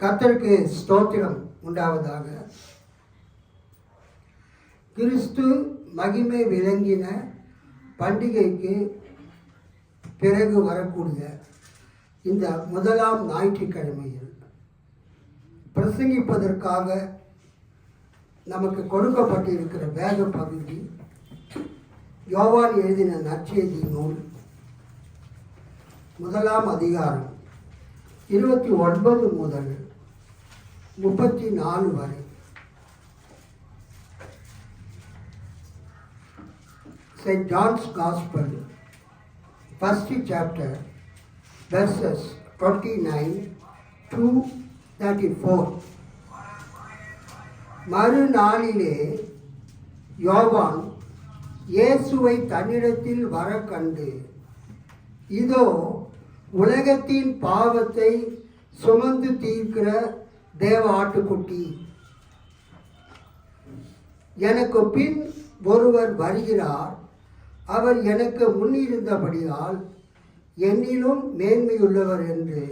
கர்த்தருக்கு ஸ்தோத்திரம் உண்டாவதாக. கிறிஸ்து மகிமை விளங்கின பண்டிகைக்கு பிறகு வரக்கூடிய இந்த முதலாம் ஞாயிற்றுக்கிழமையில் பிரசங்கிப்பதற்காக நமக்கு கொடுக்கப்பட்டிருக்கிற வேத பகுதி யோவான் எழுதின நற்செய்தி நூல் 1ஆம் அதிகாரம் 29 முதல் 34 வரை. St. John's Gospel, 1st chapter, verses 29 to 34. மறுநாளிலே யோவான் இயேசுவை தன்னிடத்தில் வர கண்டு, இதோ உலகத்தின் பாவத்தை சுமந்து தீர்க்கிற தேவ ஆட்டுக்குட்டி, எனக்கு பின் ஒருவர் வருகிறார், அவர் எனக்கு முன்னிருந்தபடியால் என்னிலும் மேன்மையுள்ளவர் என்று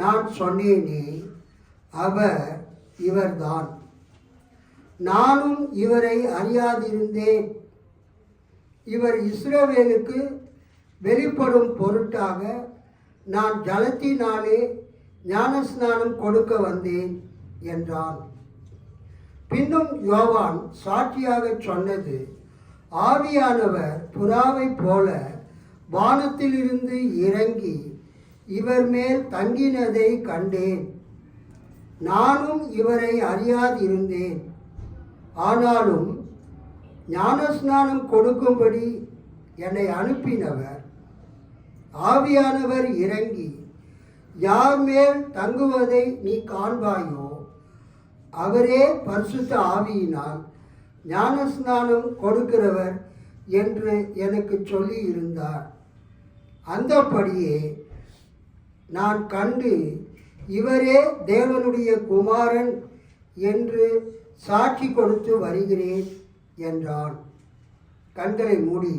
நான் சொன்னேனே, அவர் இவர்தான். நானும் இவரை அறியாதிருந்தேன். இவர் இஸ்ரவேலுக்கு வெளிப்படும் பொருட்டாக நான் ஜலத்தினாலே ஞானஸ்நானம் கொடுக்க வந்தேன் என்றான். பின்னும் யோவான் சாட்சியாக சொன்னது, ஆவியானவர் புறாவை போல வானத்திலிருந்து இறங்கி இவர் மேல் தங்கினதை கண்டேன். நானும் இவரை அறியாதிருந்தேன். ஆனாலும் ஞானஸ்நானம் கொடுக்கும்படி என்னை அனுப்பினவர், ஆவியானவர் இறங்கி யார் மேல் தங்குவதை நீ காண்பாயோ, அவரே பரிசுத்த ஆவியினால் ஞானஸ்நானம் கொடுக்கிறவர் என்று எனக்கு சொல்லி இருந்தார். அந்தபடியே நான் கண்டு இவரே தேவனுடைய குமாரன் என்று சாட்சி கொடுத்து வருகிறேன் என்றான். கண்களை மூடி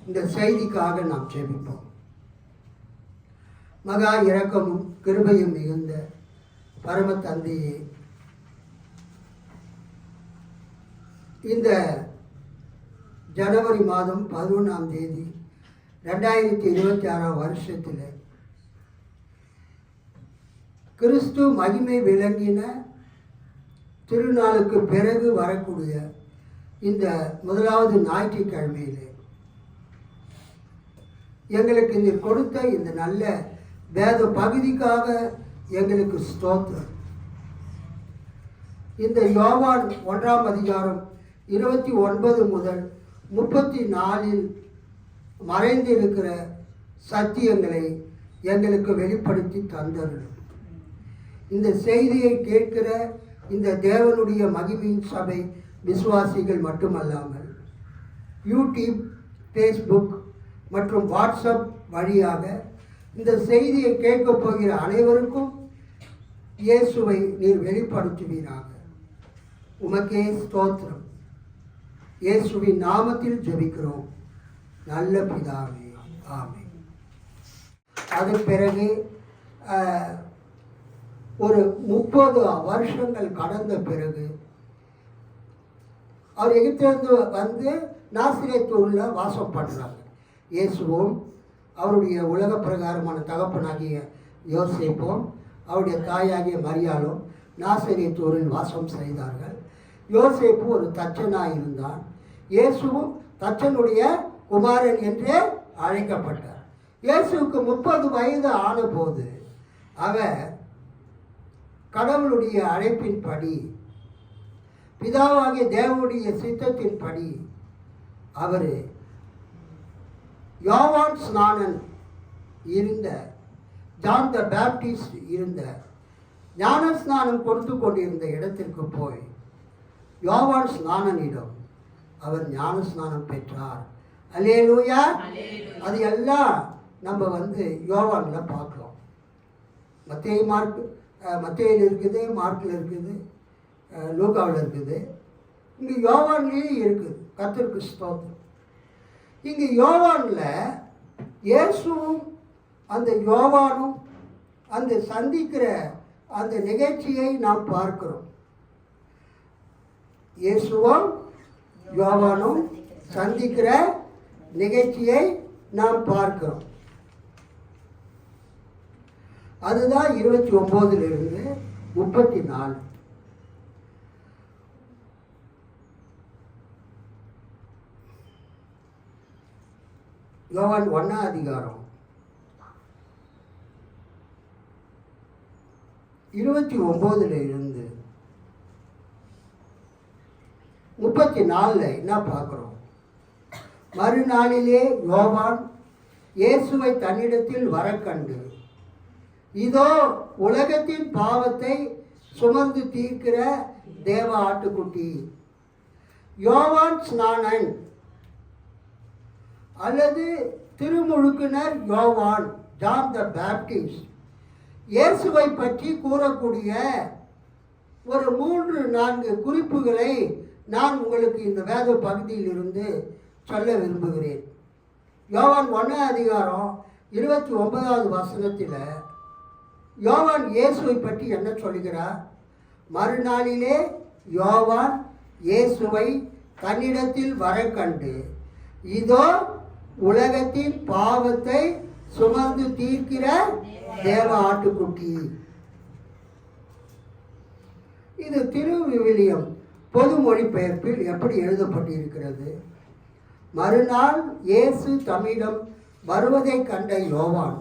இந்த செய்திக்காக நாம் ஜெபிப்போம். மகா இரக்கமும் கிருபையும் மிகுந்த பரம தந்தையே, இந்த ஜனவரி மாதம் 11ஆம் தேதி 2026 வருஷத்தில் கிறிஸ்து மகிமை விளங்கின திருநாளுக்கு பிறகு வரக்கூடிய இந்த முதலாவது ஞாயிற்றுக்கிழமையிலே எங்களுக்கு இந்த கொடுத்த இந்த நல்ல வேத பகுதிக்காக எங்களுக்கு ஸ்தோத்திரம். இந்த யோவான் 1ஆம் அதிகாரம் 29 முதல் 34 மறைந்திருக்கிற சத்தியங்களை எங்களுக்கு வெளிப்படுத்தி தந்தருளும். இந்த செய்தியை கேட்கிற இந்த தேவனுடைய மகிமையின் சபை விசுவாசிகள் மட்டுமல்லாமல் யூடியூப், ஃபேஸ்புக் மற்றும் வாட்ஸ்அப் வழியாக இந்த செய்தியை கேட்கப் போகிற அனைவருக்கும் இயேசுவை நீர் வெளிப்படுத்துவீராக. உமக்கே ஸ்தோத்திரம். இயேசுவின் நாமத்தில் ஜெபிக்கிறோம் நல்ல பிதாவே, ஆமென். அதன் பிறகு ஒரு 30 வருஷங்கள் கடந்த பிறகு அவர் எகிப்திலிருந்து வந்து நாசிரேத்தூரில் வாசம் பண்ணுறாங்க. இயேசுவும் அவருடைய உலக பிரகாரமான தகப்பனாகிய யோசேப்பும் அவருடைய தாயாகிய மரியாளும் நாசிரேத்தூரில் வாசம் செய்தார்கள். யோசேப்பு ஒரு தச்சனாக இருந்தான். இயேசுவும் தச்சனுடைய குமாரன் என்றே அழைக்கப்பட்டார். இயேசுவுக்கு 30 வயது ஆனபோது அவர் கடவுளுடைய அழைப்பின்படி, பிதாவாகிய தேவனுடைய சித்தத்தின்படி அவர் யோவான் ஸ்நானன் இருந்த, ஜான் த பேப்டிஸ்ட் இருந்த, ஞானஸ்நானம் கொடுத்து கொண்டிருந்த இடத்திற்கு போய் யோவான் ஸ்நானனிடம் அவர் ஞானஸ்நானம் பெற்றார். அல்லேலூயா. அது எல்லாம் நம்ம யோவானில் பார்க்குறோம். மத்தேயில் இருக்குது, மார்க்கில் இருக்குது, லூக்காவில் இருக்குது, இங்கே யோவான்லேயும் இருக்குது. கர்த்தருக்கு ஸ்தோத்திரம். இங்கே யோவானில் இயேசுவும் அந்த யோவானும் அந்த சந்திக்கிற அந்த நிகழ்ச்சியை நாம் பார்க்கிறோம். இயேசுவும் யோவானும் சந்திக்கிற நிகழ்ச்சியை நாம் பார்க்கிறோம். அதுதான் 29 34. யோவான் 1ஆம் அதிகாரம் 29 34 என்ன பார்க்கிறோம்? மறுநாளிலே யோவான் இயேசுவை தன்னிடத்தில் வர கண்டு, இதோ உலகத்தின் பாவத்தை சுமந்து தீர்க்கிற தேவ ஆட்டுக்குட்டி. யோவான் ஸ்நானன் அல்லது திருமுழுக்கினர் யோவான், ஜான் த பேப்டிஸ்ட், இயேசுவை பற்றி கூறக்கூடிய ஒரு 3-4 குறிப்புகளை நான் உங்களுக்கு இந்த வேத பகுதியில் இருந்து சொல்ல விரும்புகிறேன். யோவான் 1ஆம் அதிகாரம் 29வது வசனத்தில் யோவான் இயேசுவை பற்றி என்ன சொல்கிறார்? மறுநாளிலே யோவான் இயேசுவை தன்னிடத்தில் வர கண்டு, இதோ உலகத்தின் பாவத்தை சுமந்து தீர்க்கிற தேவ ஆட்டுக்குட்டி. இது திருவிவிலியம் பொது மொழிபெயர்ப்பில் எப்படி எழுதப்பட்டிருக்கிறது? மறுநாள் இயேசு தம்மிடம் வருவதை கண்ட யோவான்,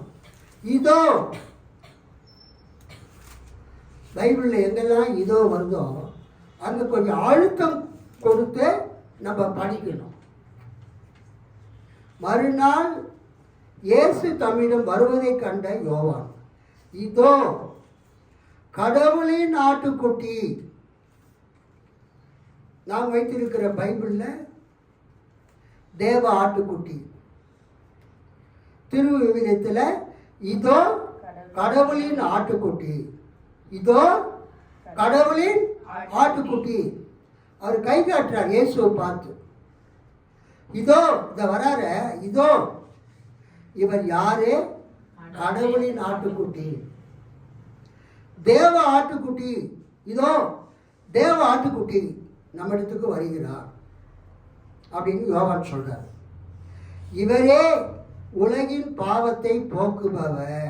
இதோ. பைபிளில் எங்கெல்லாம் இதோ வருதோ அங்கே கொஞ்சம் அழுத்தம் கொடுத்து நம்ம படிக்கணும். மறுநாள் இயேசு தம்மிடம் வருவதை கண்ட யோவான், இதோ கடவுளின் ஆட்டுக்குட்டி. நாம் வைத்திருக்கிற பைபிளில் தேவ ஆட்டுக்குட்டி, திருவிவிலியத்தில் இதோ கடவுளின் ஆட்டுக்குட்டி, இதோ கடவுளின் ஆட்டுக்குட்டி. அவர் கை காட்டுறார் இயேசுவை பார்த்து, இதோ இந்த வரார, இதோ இவர் யாரு? கடவுளின் ஆட்டுக்குட்டி, தேவ ஆட்டுக்குட்டி. இதோ தேவ ஆட்டுக்குட்டி நம்மிடத்துக்கு வருகிறார் அப்படின்னு யோவான் சொல்றார். இவரே உலகின் பாவத்தை போக்குபவர்.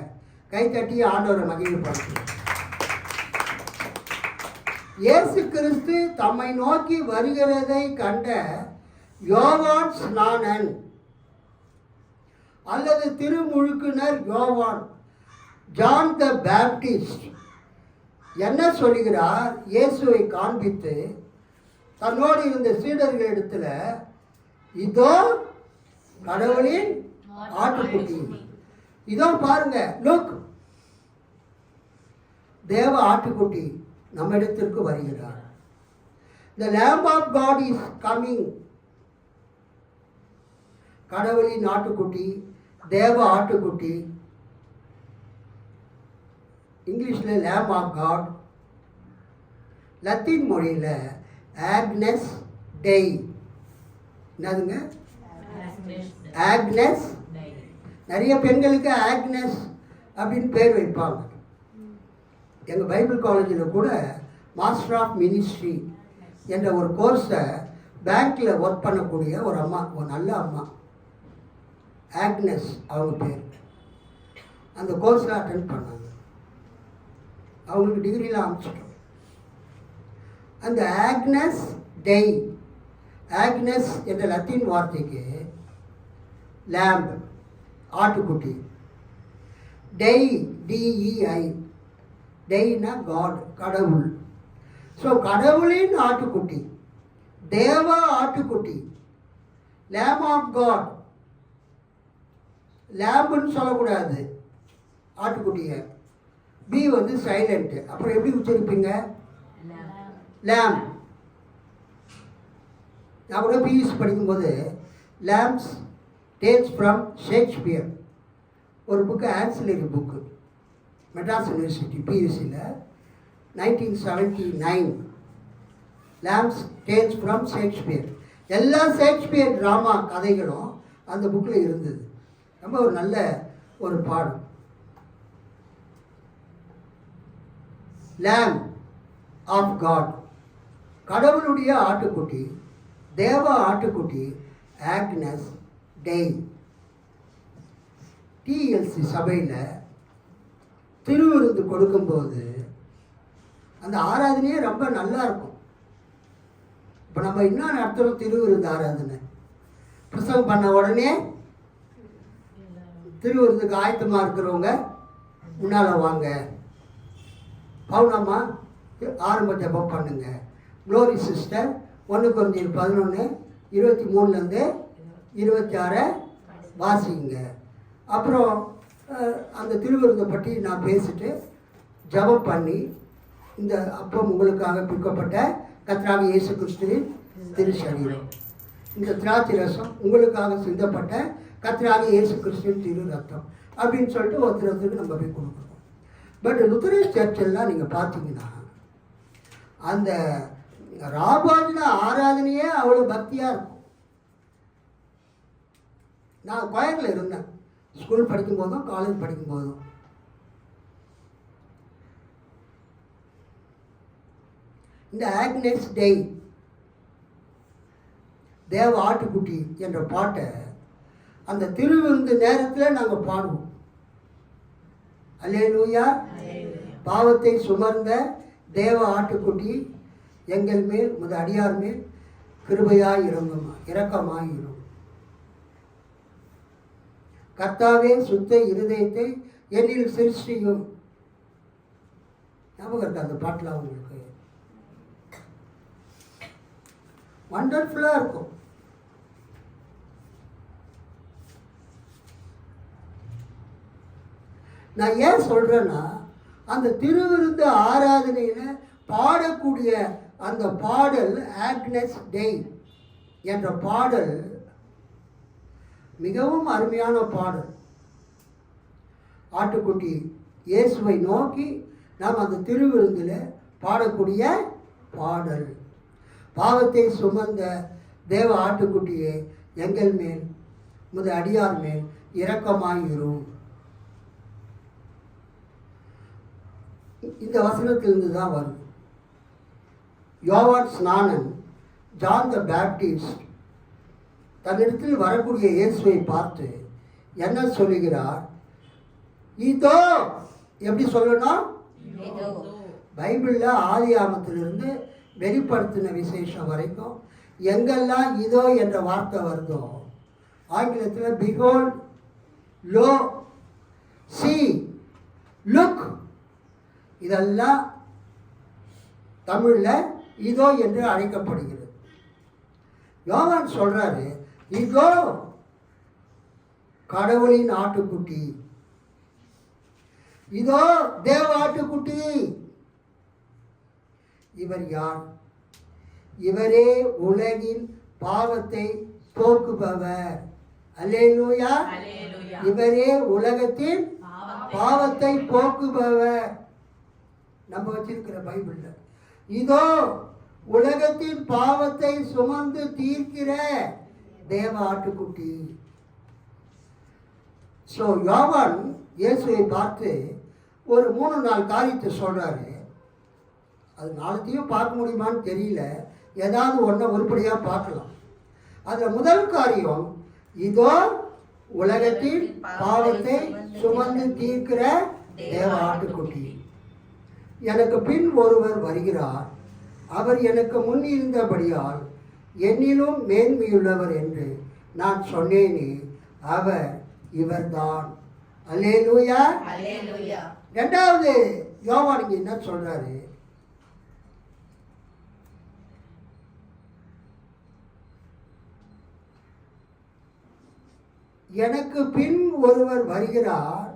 கை தட்டி ஆண்டவரை மகிழ்ச்சிப்படுத்தும். இயேசு கிறிஸ்து தம்மை நோக்கி வருகிறதை கண்ட யோவான் ஸ்நானன் அல்லது திருமுழுக்கினர் யோவான், ஜான் த பேப்டிஸ்ட் என்ன சொல்கிறார்? இயேசுவை காண்பித்து தன்னோடு இருந்த சீடர்களிடத்துல, இதோ கடவுளின் ஆட்டுக்குட்டி, இதோ பாருங்க, லுக், தேவ ஆட்டுக்குட்டி நம்ம இடத்திற்கு வருகிறார். The Lamb of God is coming. கடவுளின் ஆட்டுக்குட்டி, தேவ ஆட்டுக்குட்டி. இங்கிலீஷில் லேம் ஆஃப் காட், லத்தீன் மொழியில் ஆக்னஸ் டெய். என்னதுங்க? ஆக்னஸ். நிறைய பெண்களுக்கு ஆக்னஸ் அப்படின்னு பேர் வைப்பாங்க. எங்கள் பைபிள் காலேஜில் கூட மாஸ்டர் ஆஃப் மினிஸ்ட்ரி என்ற ஒரு கோர்ஸை பேங்க்கில் ஒர்க் பண்ணக்கூடிய ஒரு அம்மா, ஒரு நல்ல அம்மா, ஆக்னஸ் அவங்க பேர், அந்த கோர்ஸில் அட்டென்ட் பண்ணாங்க. அவங்களுக்கு டிகிரிலாம் அமைச்சிட்டோம். அந்த ஆக்னஸ் டெய், ஆக்னஸ் என்ற லத்தீன் வார்த்தைக்கு லேம்ப் ஆட்டுக்குட்டி, டெய் டிஇஐ, டெய்னா காட், கடவுள். ஸோ கடவுளின் ஆட்டுக்குட்டி, தேவ ஆட்டுக்குட்டி, லேம் ஆஃப் காட். லேம்புன்னு சொல்லக்கூடாது ஆட்டுக்குட்டியை, பி வந்து சைலண்ட்டு. அப்புறம் எப்படி உச்சரிப்பீங்க? லேம். நான் கூட பியூசி படிக்கும்போது லேம்ப்ஸ் டேல்ஸ் ஃப்ரம் ஷேக்ஸ்பியர் ஒரு book, ancillary book, Madras university பியூசியில் 1979, லேம்ப்ஸ் டேல்ஸ் ஃப்ரம் ஷேக்ஸ்பியர். எல்லா ஷேக்ஸ்பியர் ட்ராமா கதைகளும் அந்த புக்கில் இருந்தது. ரொம்ப ஒரு நல்ல ஒரு பாடம். lamb of God. கடவுளுடைய ஆட்டுக்குட்டி, தேவ ஆட்டுக்குட்டி ஆக்னஸ் டெய். டிஎல்சி சபையில் திருவிருந்து கொடுக்கும்போது அந்த ஆராதனையே ரொம்ப நல்லா இருக்கும். இப்போ நம்ம என்ன நடத்துகிறோம்? திருவிருந்து ஆராதனை. பிரசவம் பண்ண உடனே திருவிருந்துக்கு ஆயத்தமாக இருக்கிறவங்க முன்னால் வாங்க, பவுனம்மா ஆரம்ப ஜபம் பண்ணுங்க, க்ளோரி சிஸ்டர் 1 கொரிந்தியர் 11:23 26 வாசிங்க. அப்புறம் அந்த திருவிருந்தை பற்றி நான் பேசிட்டு ஜபம் பண்ணி, இந்த அப்பம் உங்களுக்காக பிற்கப்பட்ட கர்த்தராகிய இயேசு கிறிஸ்துவின் திருசரீரம், இந்த திராட்சை ரசம் உங்களுக்காக சிந்தப்பட்ட கர்த்தராகிய இயேசு கிறிஸ்துவின் திரு ரத்தம் அப்படின்னு சொல்லிட்டு ஒருத்தருக்கு நம்ம போய் கொடுக்குறோம். பட் லுத்தரன் சர்ச்செல்லாம் நீங்கள் பார்த்தீங்கன்னா அந்த ராபாஜின ஆராதனையே அவ்வளோ பக்தியாக இருக்கும். நான் கோயத்தில் இருந்தேன், ஸ்கூல் படிக்கும்போதும் காலேஜ் படிக்கும்போதும். இந்த ஆக்னஸ் டெய், தேவ ஆட்டுக்குட்டி என்ற பாட்டை அந்த திருவிருந்து நேரத்தில் நாங்கள் பாடுவோம். அல்லேலூயா. பாவத்தை சுமர்ந்த தேவ ஆட்டுக்குட்டி எங்கள் மேல் உமது அடியார் மேல் கிருபையாய் இரக்கமாயிரும். கர்த்தாவே சுத்த இருதயத்தை என்னில் சிருஷ்டியும். ஞாபகம் இருக்கா அந்த பாட்டில்? அவங்களுக்கு வண்டர்ஃபுல்லாக இருக்கும். நான் ஏன் சொல்கிறேன்னா, அந்த திருவிருந்து ஆராதனையில் பாடக்கூடிய அந்த பாடல் ஆக்னஸ் டெய் என்ற பாடல் மிகவும் அருமையான பாடல். ஆட்டுக்குட்டி இயேசுவை நோக்கி நாம் அந்த திருவிருந்தில் பாடக்கூடிய பாடல். பாவத்தை சுமந்த தேவ ஆட்டுக்குட்டியே எங்கள் மேல் உமது அடியார் மேல் இரக்கமாயிரும். இந்த வசனத்திலிருந்து தான் வரும். யோவான் ஸ்நானன், ஜான் த பேப்டிஸ்ட், தன்னிடத்தில் வரக்கூடிய இயேசுவை பார்த்து என்ன சொல்லுகிறார்? இதோ. எப்படி சொல்லணும்? பைபிளில் ஆதி ஆமத்திலிருந்து வெளிப்படுத்தின விசேஷம் வரைக்கும் எங்கெல்லாம் இதோ என்ற வார்த்தை வருதோ, ஆங்கிலத்தில் பிஹோல்ட், லோ, சி, லுக், இதெல்லாம் தமிழில் இதோ என்று அழைக்கப்படுகிறது. யோவான் சொல்றாரு, இதோ கடவுளின் ஆட்டுக்குட்டி, இதோ தேவ ஆட்டுக்குட்டி. இவர் யார்? இவரே உலகின் பாவத்தை போக்குபவர். அல்லேலூயா. இவரே உலகத்தின் பாவத்தை போக்குபவர். நம்ம வச்சிருக்கிற பைபிள்ல இதோ உலகத்தின் பாவத்தை சுமந்து தீர்க்கிற தேவ ஆட்டுக்குட்டி. ஸோ யோவான் இயேசுவை பார்த்து ஒரு 3-4 காரியத்தை சொல்றாரு. அது நாளைத்தையும் பார்க்க முடியுமான்னு தெரியல, ஏதாவது ஒன்றை உருப்படியாக பார்க்கலாம். அதில் முதல் காரியம், இதோ உலகத்தின் பாவத்தை சுமந்து தீர்க்கிற தேவ ஆட்டுக்குட்டி. எனக்கு பின் ஒருவர் வருகிறார், அவர் எனக்கு முன் இருந்தபடியால் என்னிலும் மேன்மையுள்ளவர் என்று நான் சொன்னேனே, அவர் இவர்தான். அல்லேலூயா. இரண்டாவது யோவான் என்ன சொல்றாரு? எனக்கு பின் ஒருவர் வருகிறார்,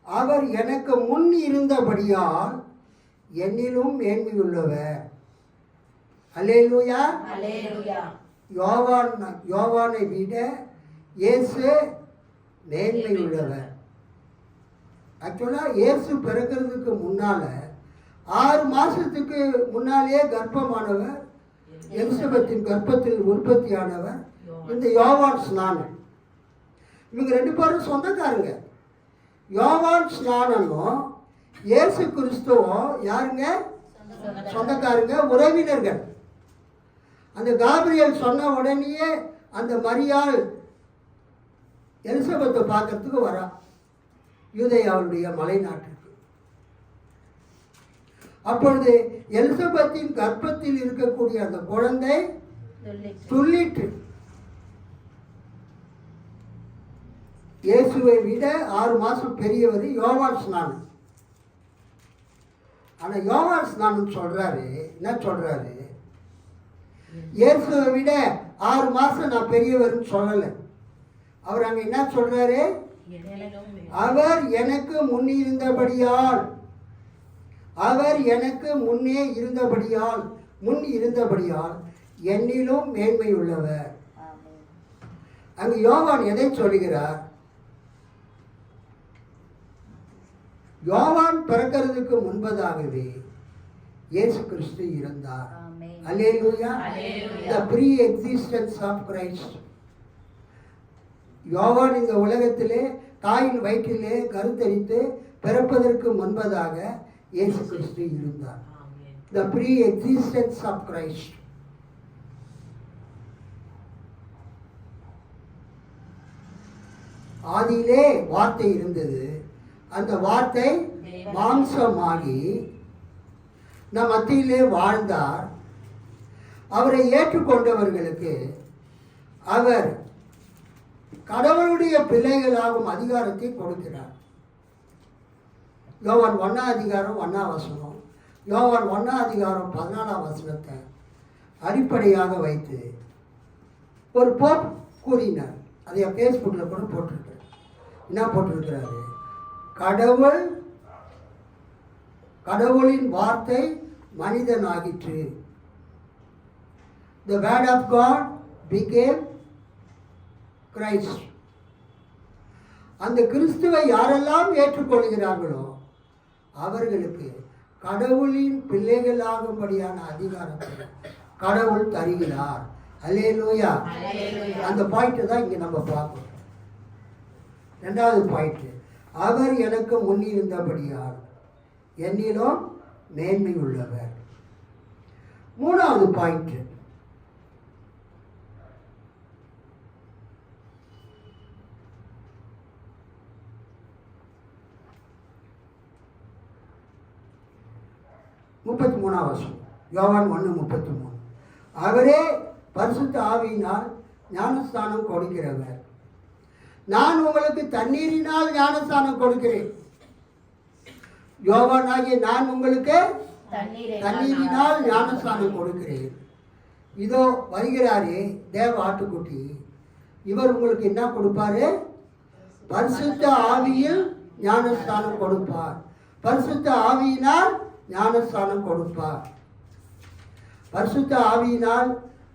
அவர் எனக்கு முன் இருந்தபடியால் என்னிலும் மேன்மையுள்ளவர். அல்லேலூயா. யோவானை விட இயேசு மேன்மையுள்ளவர். ஆக்சுவலாக இயேசு பிறக்கிறதுக்கு முன்னால் 6 மாதத்துக்கு முன்னாலேயே கர்ப்பமானவர், எலிசபெத்தின் கர்ப்பத்தில் உற்பத்தியானவர் இந்த யோவான் ஸ்நானன். இவங்க 2 பேரும் சொந்தக்காரங்க. யோவான் ஸ்நானனும் இயேசு கிறிஸ்துவும் யாருங்க? சொந்தக்காரங்க, உறவினர்கள். அந்த காபிரியல் சொன்ன உடனேயே அந்த மரியாள் எலிசபெத்தை பார்க்கறதுக்கு வரா, யூதேயாவுடைய மலை நாட்டுக்கு. அப்பொழுது எலிசபெத்தின் கர்ப்பத்தில் இருக்கக்கூடிய அந்த குழந்தை துள்ளிட்டு. இயேசுவை விட 6 மாசம் பெரியவர் யோவான் ஸ்நானம். ஆனா யோவான் ஸ்நானம் சொல்றாரு, என்ன சொல்றாரு? இயேசுவை விட 6 மாசம் நான் பெரியவர்னு சொல்லலை. அவர் அங்க என்ன சொல்றாரு? அவர் எனக்கு முன்னிருந்தபடியால், அவர் எனக்கு முன்னே இருந்தபடியால், முன் இருந்தபடியால் என்னிலும் மேன்மை உள்ளவர். அங்கு யோவான் எதை சொல்கிறார்? யோவான் பிறக்கிறதுக்கு முன்பதாகவே இயேசு கிறிஸ்து இருந்தார். அல்லேலூயா. The pre-existence of Christ. யோவான் இந்த உலகத்திலே தாயின் வயிற்றிலே கருத்தரித்து பிறப்பதற்கு முன்பதாக இயேசு கிறிஸ்து இருந்தார். The pre-existence of Christ. ஆதியிலே வார்த்தை இருந்தது, அந்த வார்த்தை மாம்சமாகி நம் மத்தியிலே வாழ்ந்தார். அவரை ஏற்றுக்கொண்டவர்களுக்கு அவர் கடவுளுடைய பிள்ளைகளாகும் அதிகாரத்தை கொடுக்கிறார். யோவான் 1:1 யோவான் 1:14 அடிப்படையாக வைத்து ஒரு போப் கூறினார். அதை ஃபேஸ்புக்கில் கூட போட்டிருக்கிறார். என்ன போட்டிருக்கிறாரு? கடவுளின் வார்த்தை மனிதனாகிற்று. The word of God became Christ. அந்த கிறிஸ்துவை யாரெல்லாம் ஏற்றுக்கொள்கிறார்களோ அவர்களுக்கு கடவுளின் பிள்ளைகளாகும்படியான அதிகாரத்தை கடவுள் தருகிறார். அல்லேலூயா. அந்த பாயிண்ட் தான் இங்க நம்ம பார்க்கணும். 2வது பாயிண்ட், அவர் எனக்கு முன்னிருந்தபடியால் என்னிலும் மேன்மை உள்ளவர். 3வது பாயிண்ட், யோவான் 1:33 அவரே பரிசுத்த ஆவியினால் ஞானஸ்தானம் கொடுக்கிறவர். நான் உங்களுக்கு தண்ணீரினால் ஞானஸ்தானம் கொடுக்கிறேன். யோவானாகிய நான் உங்களுக்கு தண்ணீரினால் ஞானஸ்தானம் கொடுக்கிறேன். இதோ வருகிறாரே தேவ ஆட்டுக்குட்டி, இவர் உங்களுக்கு என்ன கொடுப்பாரு? பரிசுத்த ஆவியில் ஞானஸ்தானம் கொடுப்பார். பரிசுத்த ஆவியினால் ஞானஸ்தானம் கொடுப்பார். பரிசுத்த ஆவியினால்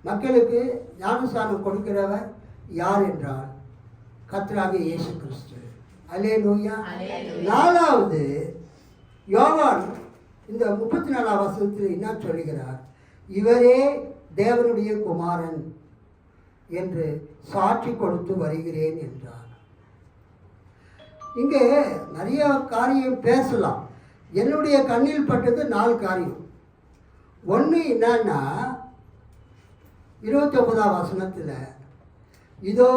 மக்களுக்கு ஞானஸ்தானம் கொடுக்கிறவர் யார் என்றால் கர்த்தராகிய இயேசு கிறிஸ்து. அல்லேலூயா. 4வது யோவான் இந்த 34 என்ன சொல்கிறார்? இவரே தேவனுடைய குமாரன் என்று சாட்சி கொடுத்து வருகிறேன் என்றார். இங்கே நிறைய காரியம் பேசலாம். என்னுடைய கண்ணில் பட்டது 4 காரியம். ஒன்று என்னன்னா 29 இதோ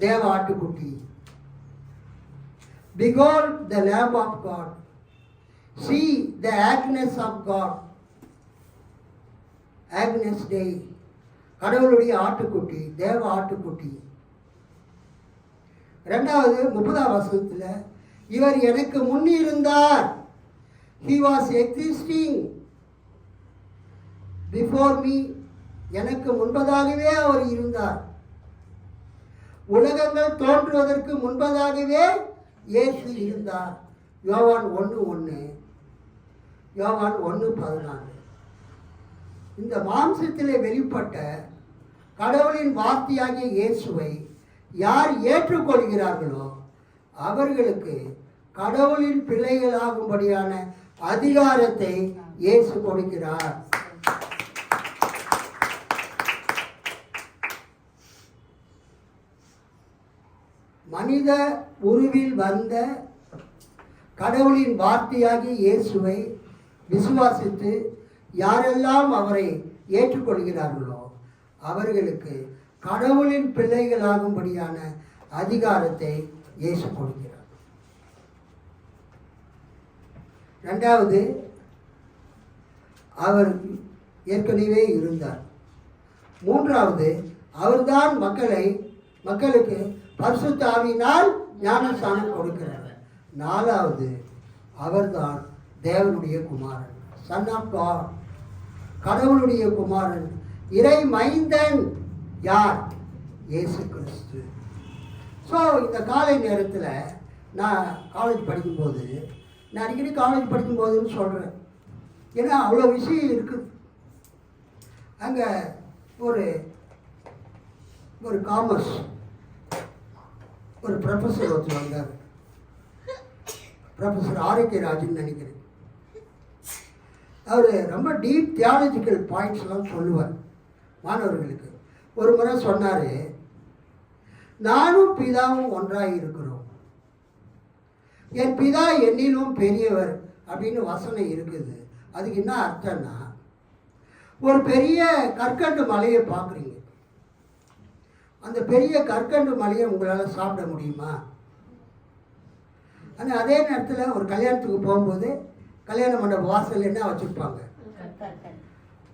தேவ ஆட்டுக்குட்டி, behold the lamb of God, see the Agnes of God, Agnes Day, கடவுளுடைய ஆட்டுக்குட்டி, தேவ ஆட்டுக்குட்டி. 2வது 30 இவர் எனக்கு முன்னிருந்தார். He was existing before me. எனக்கு முன்பதாகவே அவர் இருந்தார். உலகங்கள் தோன்றுவதற்கு முன்பதாகவே இயேசு இருந்தார். யோவான் 1:1 யோவான் 1:14 இந்த மாம்சத்திலே வெளிப்பட்ட கடவுளின் வார்த்தையாகிய இயேசுவை யார் ஏற்றுக்கொள்கிறார்களோ அவர்களுக்கு கடவுளின் பிள்ளைகளாகும்படியான அதிகாரத்தை இயேசு கொடுக்கிறார். மனித உருவில் வந்த கடவுளின் வார்த்தையாகி இயேசுவை விசுவாசித்து யாரெல்லாம் அவரை ஏற்றுக்கொள்கிறார்களோ அவர்களுக்கு கடவுளின் பிள்ளைகளாகும்படியான அதிகாரத்தை இயேசு கொடுக்கிறார். ரெண்டாவது, அவர் ஏற்கனவே இருந்தார். மூன்றாவது, அவர்தான் மக்களுக்கு பரிசுத்த ஆவியினால் ஞானஸ்நானம் கொடுக்கிறார். நாலாவது, அவர்தான் தேவனுடைய குமாரன், சன் ஆஃப் காட், கடவுளுடைய குமாரன், இறை மைந்தன். யார்? இயேசு கிறிஸ்து. ஸோ இந்த காலை நேரத்தில் நான் காலேஜ் படிக்கும்போது, நான் அடிக்கடி காலேஜ் படிக்கும்போதுன்னு சொல்கிறேன், ஏன்னா அவ்வளோ விஷயம் இருக்குது. அங்கே ஒரு காமர்ஸ் ஒரு ப்ரொஃபஸர் ஒருத்தர் வந்தார். ப்ரொஃபஸர் ஆரோக்கிய ராஜன் நினைக்கிறேன். அவர் ரொம்ப டீப் தியாலஜிக்கல் பாயிண்ட்ஸ்லாம் சொல்லுவார் மாணவர்களுக்கு. ஒரு முறை சொன்னார், நானும் பிதாவும் ஒன்றாக இருக்கிறோம், என் பிதா என்னிலும் பெரியவர் அப்படின்னு வசனம் இருக்குது. அதுக்கு என்ன அர்த்தம்னா, ஒரு பெரிய கற்கண்டு மலையை பார்க்குறீங்க, அந்த பெரிய கற்கண்டு மலையை உங்களால் சாப்பிட முடியுமா? ஆனால் அதே நேரத்தில் ஒரு கல்யாணத்துக்கு போகும்போது கல்யாண மண்டப வாசல் என்ன வச்சுருப்பாங்க?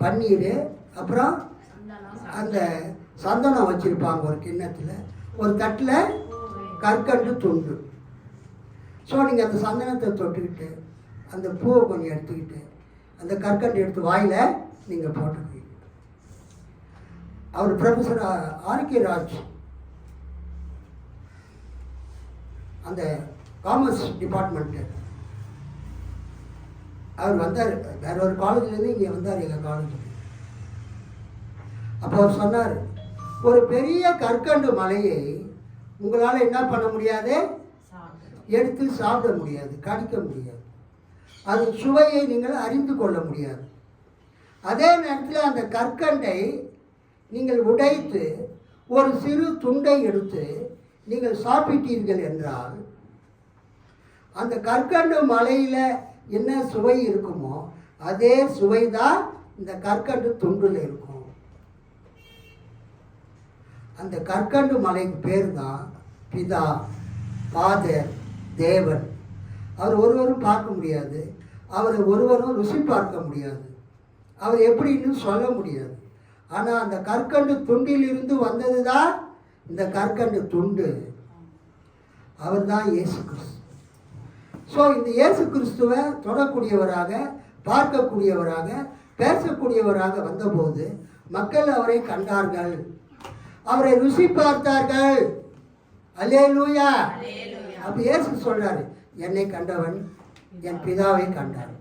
பன்னீர், அப்புறம் அந்த சந்தனம் வச்சுருப்பாங்க ஒரு கிண்ணத்தில், ஒரு தட்டில் கற்கண்டு துண்டு. ஸோ நீங்கள் அந்த சந்தனத்தை தொட்டுக்கிட்டு அந்த பூவை கொஞ்சம் எடுத்துக்கிட்டு அந்த கற்கண்டு எடுத்து வாயில் நீங்கள் போட்டுக்குவீங்க. அவர் ப்ரொஃபஸர் ஆரோக்கியராஜ் அந்த காமர்ஸ் டிபார்ட்மெண்ட்டு, அவர் வந்தார், வேற ஒரு காலேஜ்லேருந்து இங்கே வந்தார் எங்கள் காலேஜுக்கு. அப்போ அவர் சொன்னார், ஒரு பெரிய கற்கண்டு மலையை உங்களால் என்ன பண்ண முடியாது? எடுத்து சாப்பிட முடியாது, கடிக்க முடியாது, அது சுவையை நீங்கள் அறிந்து கொள்ள முடியாது. அதே நேரத்தில் அந்த கற்கண்டை நீங்கள் உடைத்து ஒரு சிறு துண்டை எடுத்து நீங்கள் சாப்பிட்டீர்கள் என்றால் அந்த கற்கண்டு மலையில் என்ன சுவை இருக்குமோ அதே சுவை தான் இந்த கற்கண்டு துண்டில் இருக்கும். அந்த கற்கண்டு மலைக்கு பேர் தான் பிதா, ஃபாதர், தேவன். அவர் ஒருவரும் பார்க்க முடியாது, அவரை ஒருவரும் ருசி பார்க்க முடியாது, அவர் எப்படின்னு சொல்ல முடியாது. ஆனால் அந்த கற்கண்டு துண்டிலிருந்து வந்தது தான் இந்த கற்கண்டு துண்டு, அவர் தான் இயேசு கிறிஸ்து. ஸோ இந்த இயேசு கிறிஸ்துவை தொடக்கூடியவராக, பார்க்கக்கூடியவராக, பேசக்கூடியவராக வந்தபோது மக்கள் அவரை கண்டார்கள், அவரை ருசி பார்த்தார்கள். அல்லேலூயா. அப்போ இயேசு சொல்றாரு, என்னை கண்டவன் என் பிதாவை கண்டார்.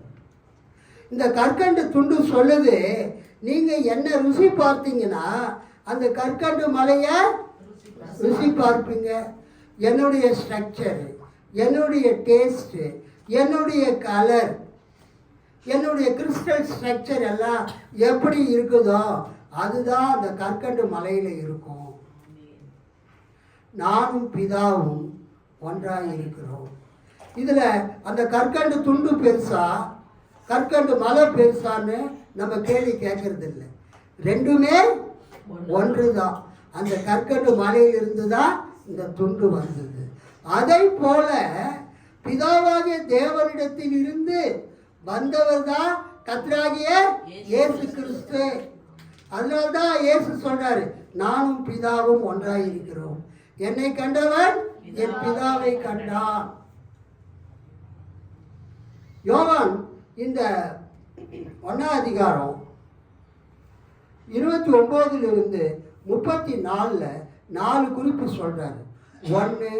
இந்த கற்கண்டு துண்டு சொல்லுது, நீங்க என்ன ருசி பார்த்தீங்கன்னா அந்த கற்கண்டு மலையை ருசி பார்ப்பீங்க. என்னுடைய ஸ்ட்ரக்சர், என்னுடைய டேஸ்ட், என்னுடைய கலர், என்னுடைய கிறிஸ்டல் ஸ்ட்ரக்சர் எல்லாம் எப்படி இருக்குதோ அதுதான் அந்த கற்கண்டு மலையில் இருக்கும். நானும் பிதாவும் ஒன்றாக இருக்கிறோம். இதில் அந்த கற்கண்டு துண்டு பெருசா, கற்கண்டு மலை பெருசான்னு நம்ம கேள்வி கேட்கறது இல்லை. ரெண்டுமே ஒன்று தான். அந்த கற்கண்டு மலையிலிருந்து தான் இந்த துண்டு வந்தது. அதை போல பிதாவாகிய தேவனிடத்தில் இருந்து வந்தவர் தான் கர்த்தராகிய இயேசு கிறிஸ்து. அதனால்தான் இயேசு சொல்றாரு, நானும் பிதாவும் ஒன்றாய் இருக்கிறோம், என்னை கண்டவன் என் பிதாவை கண்டான். யோவான் இந்த 1 அதிகாரம் 29 34 4 குறிப்பு சொல்றாரு. 1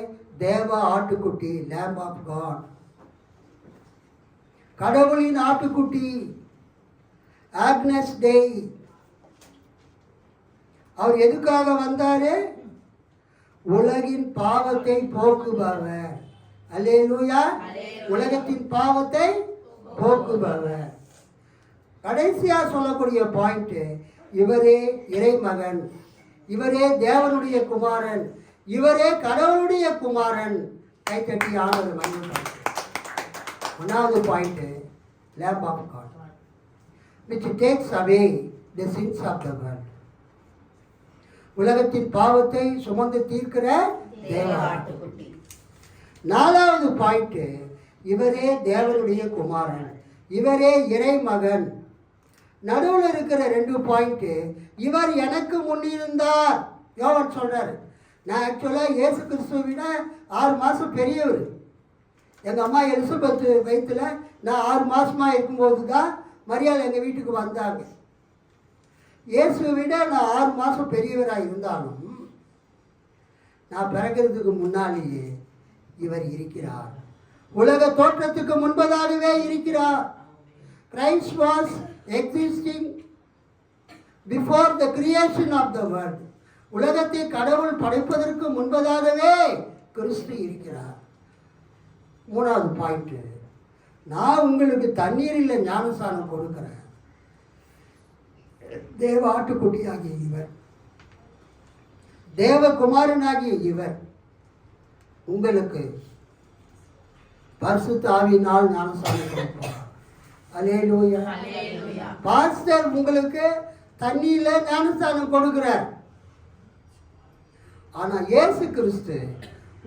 தேவ ஆட்டுக்குட்டி, லேம்ப் ஆஃப் காட், கடவுளின் ஆட்டுக்குட்டி, ஆக்னஸ் டேய். அவர் எதுக்காக வந்தாரு? உலகின் பாவத்தை போக்குபவர். அல்லேலூயா. உலகத்தின் பாவத்தை போக்குபவர். கடைசியா சொல்லக்கூடிய பாயிண்ட், இவரே இறைமகன், இவரே தேவனுடைய குமாரன், இவரே கடவுளுடைய குமாரன். கைத்தட்டி ஆனது மகிழ்ச்சி. ஒன்றாவது point lamb of God which takes away the sins of the world. உலகத்தின் பாவத்தை சுமந்து தீர்க்கிற தேவ ஆட்டுக்குட்டி. நாலாவது பாயிண்ட், இவரே தேவனுடைய குமாரன், இவரே இறைமகன். நடுவில் இருக்கிற 2 பாயிண்ட், இவர் எனக்கு முன்னிருந்தார். யோவான் சொல்றாரு, நான் ஆக்சுவலாக இயேசு கிறிஸ்துவை விட 6 மாதம் பெரியவர். எங்கள் அம்மா எலிசபெத் வயிற்றுல நான் 6 மாதமாக இருக்கும்போது தான் மரியாள் எங்கள் வீட்டுக்கு வந்தாங்க. இயேசுவை விட நான் 6 மாதம் பெரியவராக இருந்தாலும் நான் பிறக்கிறதுக்கு முன்னாலேயே இவர் இருக்கிறார். உலக தோற்றத்துக்கு முன்பதாகவே இருக்கிறார். Christ was existing before the creation of the world. உலகத்தை கடவுள் படைப்பதற்கு முன்பதாகவே கிறிஸ்து இருக்கிறார். மூணாவது பாயிண்ட், நான் உங்களுக்கு தண்ணீரில் ஞானஸ்நானம் கொடுக்கிறேன். தேவ ஆட்டுக்குட்டியாகிய இவர், தேவகுமாரனாகிய இவர் உங்களுக்கு பரிசுத்த ஆவியினால் ஞானஸ்நானம் கொடுப்பார். அல்லேலூயா. பாஸ்டர் உங்களுக்கு தண்ணியில ஞானஸ்நானம் கொடுக்கிறார். ஆனா இயேசு கிறிஸ்து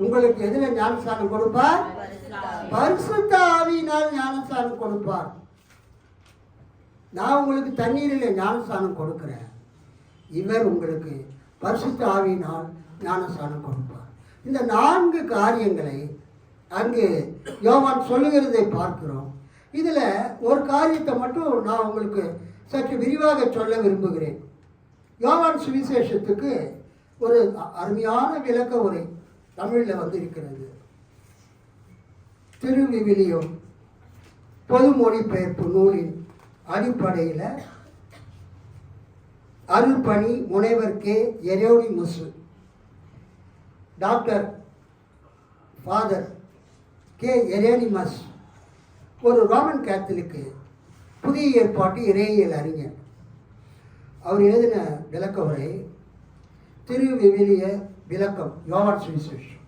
உங்களுக்கு எதுல ஞானஸ்நானம் கொடுப்பார்? பரிசுத்த ஆவியினால் ஞானஸ்நானம் கொடுப்பார். நான் உங்களுக்கு தண்ணீரில் ஞானஸ்நானம் கொடுக்கிறேன், இவர் உங்களுக்கு பரிசுத்த ஆவியினால் ஞானஸ்நானம் கொடுப்பார். இந்த 4 காரியங்களை அங்கு யோவான் சொல்லுகிறதை பார்க்கிறோம். இதில் ஒரு காரியத்தை மட்டும் நான் உங்களுக்கு சற்று விரிவாக சொல்ல விரும்புகிறேன். யோவான் சுவிசேஷத்துக்கு ஒரு அருமையான விளக்க உரை தமிழில் வந்திருக்கிறது. திருவிவிலியம் பொது மொழிபெயர்ப்பு நூலின் அடிப்படையில் அருள்பணி முனைவர் K Hieronymus, doctor father K Hieronymus ஒரு ரோமன் கேத்தலிக்கு, புதிய ஏற்பாட்டு இறையியல் அறிஞர். அவர் எழுதின விளக்க உரை திருவிவிலிய விளக்கம் யோவான் சுவிசேஷம்.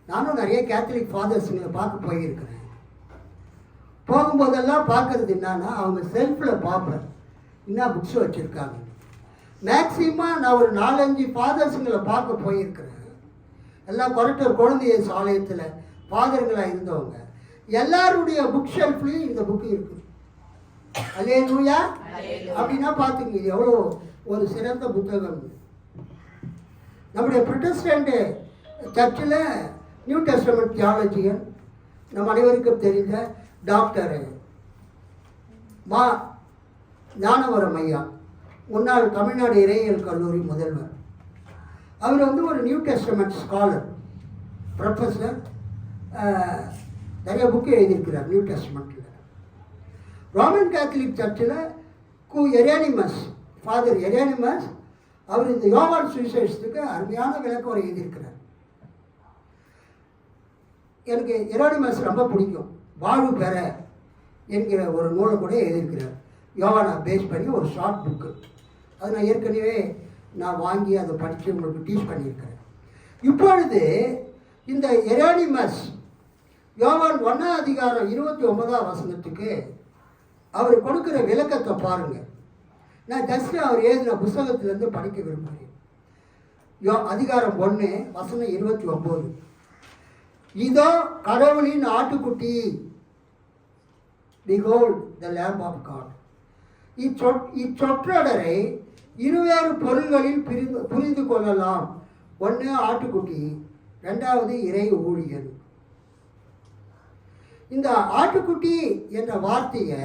நானும் நிறைய கேத்தலிக் ஃபாதர்ஸுங்களை பார்க்க போயிருக்கிறேன். போகும்போதெல்லாம் பார்க்கறது என்னன்னா, அவங்க செல்ஃபில் பார்ப்பேன் என்ன புக்ஸ் வச்சுருக்காங்க. மேக்சிமம் நான் ஒரு 4-5 ஃபாதர்ஸுங்களை பார்க்க போயிருக்கிறேன். எல்லாம் கொரட்டூர் குழந்தைய ஆலயத்தில் ஃபாதர்களாக இருந்தவங்க. எல்லாருடைய புக் ஷெல்ஃப்லையும் இந்த புக்கு இருக்குது. அல்லேலூயா. அப்படின்னா பார்த்துங்க எவ்வளோ ஒரு சிறந்த புத்தகம். நம்முடைய புரொட்டஸ்டன்ட் சர்ச்சில் நியூ டெஸ்டமெண்ட் தியாலஜியன் நம் அனைவருக்கும் தெரிந்த டாக்டர் மா ஞானவரம் ஐயா, முன்னாள் தமிழ்நாடு இறையியல் கல்லூரி முதல்வர். அவர் ஒரு நியூ டெஸ்டமெண்ட் ஸ்காலர், ப்ரொஃபஸர். நிறைய புக்கு எழுதியிருக்கிறார் நியூ டெஸ்டமெண்ட்டில். ரோமன் கேத்தலிக் சர்ச்சில் எரோனிமஸ், ஃபாதர் எரோனிமஸ், அவர் இந்த யோவான் சுவிசேஷத்துக்கு அருமையான விளக்கம் எழுதியிருக்கிறார். எனக்கு எரோனிமஸ் ரொம்ப பிடிக்கும். வாழ்வு பெற என்கிற ஒரு நூலை கூட எழுதியிருக்கிறார். யோவானை பேஸ் பண்ணி ஒரு ஷார்ட் புக்கு. அது நான் ஏற்கனவே வாங்கி அதை படித்து உங்களுக்கு டீச் பண்ணியிருக்கிறேன். இப்பொழுது இந்த எரோனிமஸ் யோவான் 1ஆம் அதிகாரம் 29ஆம் வசனத்துக்கு அவர் கொடுக்குற விளக்கத்தை பாருங்கள். நான் ஜஸ்ட் அவர் எழுதின புஸ்தகத்திலேருந்து படிக்க விரும்புகிறேன். அதிகாரம் 1 வசனம் 29. இதோ கடவுளின் ஆட்டுக்குட்டி, behold the lamb of God. இச்சொற்றொடரை இருவேறு பொருள்களில் புரிந்து கொள்ளலாம். 1 ஆட்டுக்குட்டி, 2வது இறை ஊழியர். இந்த ஆட்டுக்குட்டி என்ற வார்த்தையை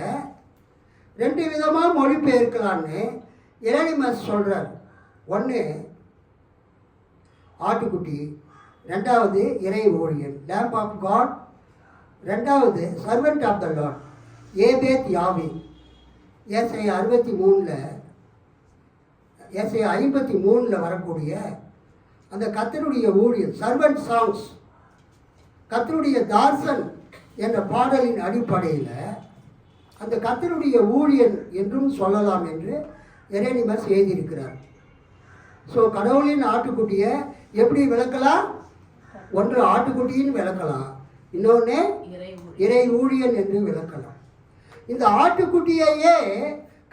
2 விதமாக மொழிபெயர்க்கலான்னு எரோனிமஸ் சொல்கிறார். 1 ஆட்டுக்குட்டி, 2வது இறை ஊழியர், lamb of God. 2வது servant of the Lord, ஏபேத் யாவே. ஏசாயா 53 வரக்கூடிய அந்த கர்த்தருடைய ஊழியர், சர்வன்ட் சாங்ஸ், கர்த்தருடைய தாசன் என்ற பாடலின் அடிப்படையில் அந்த கர்த்தருடைய ஊழியன் என்றும் சொல்லலாம் என்று எரோனிமஸ் எழுதியிருக்கிறார். ஸோ கடவுளின் ஆட்டுக்குட்டியை எப்படி விளக்கலாம்? 1 ஆட்டுக்குட்டின்னு விளக்கலாம், இன்னொன்று இறை ஊழியன் என்று விளக்கலாம். இந்த ஆட்டுக்குட்டியையே,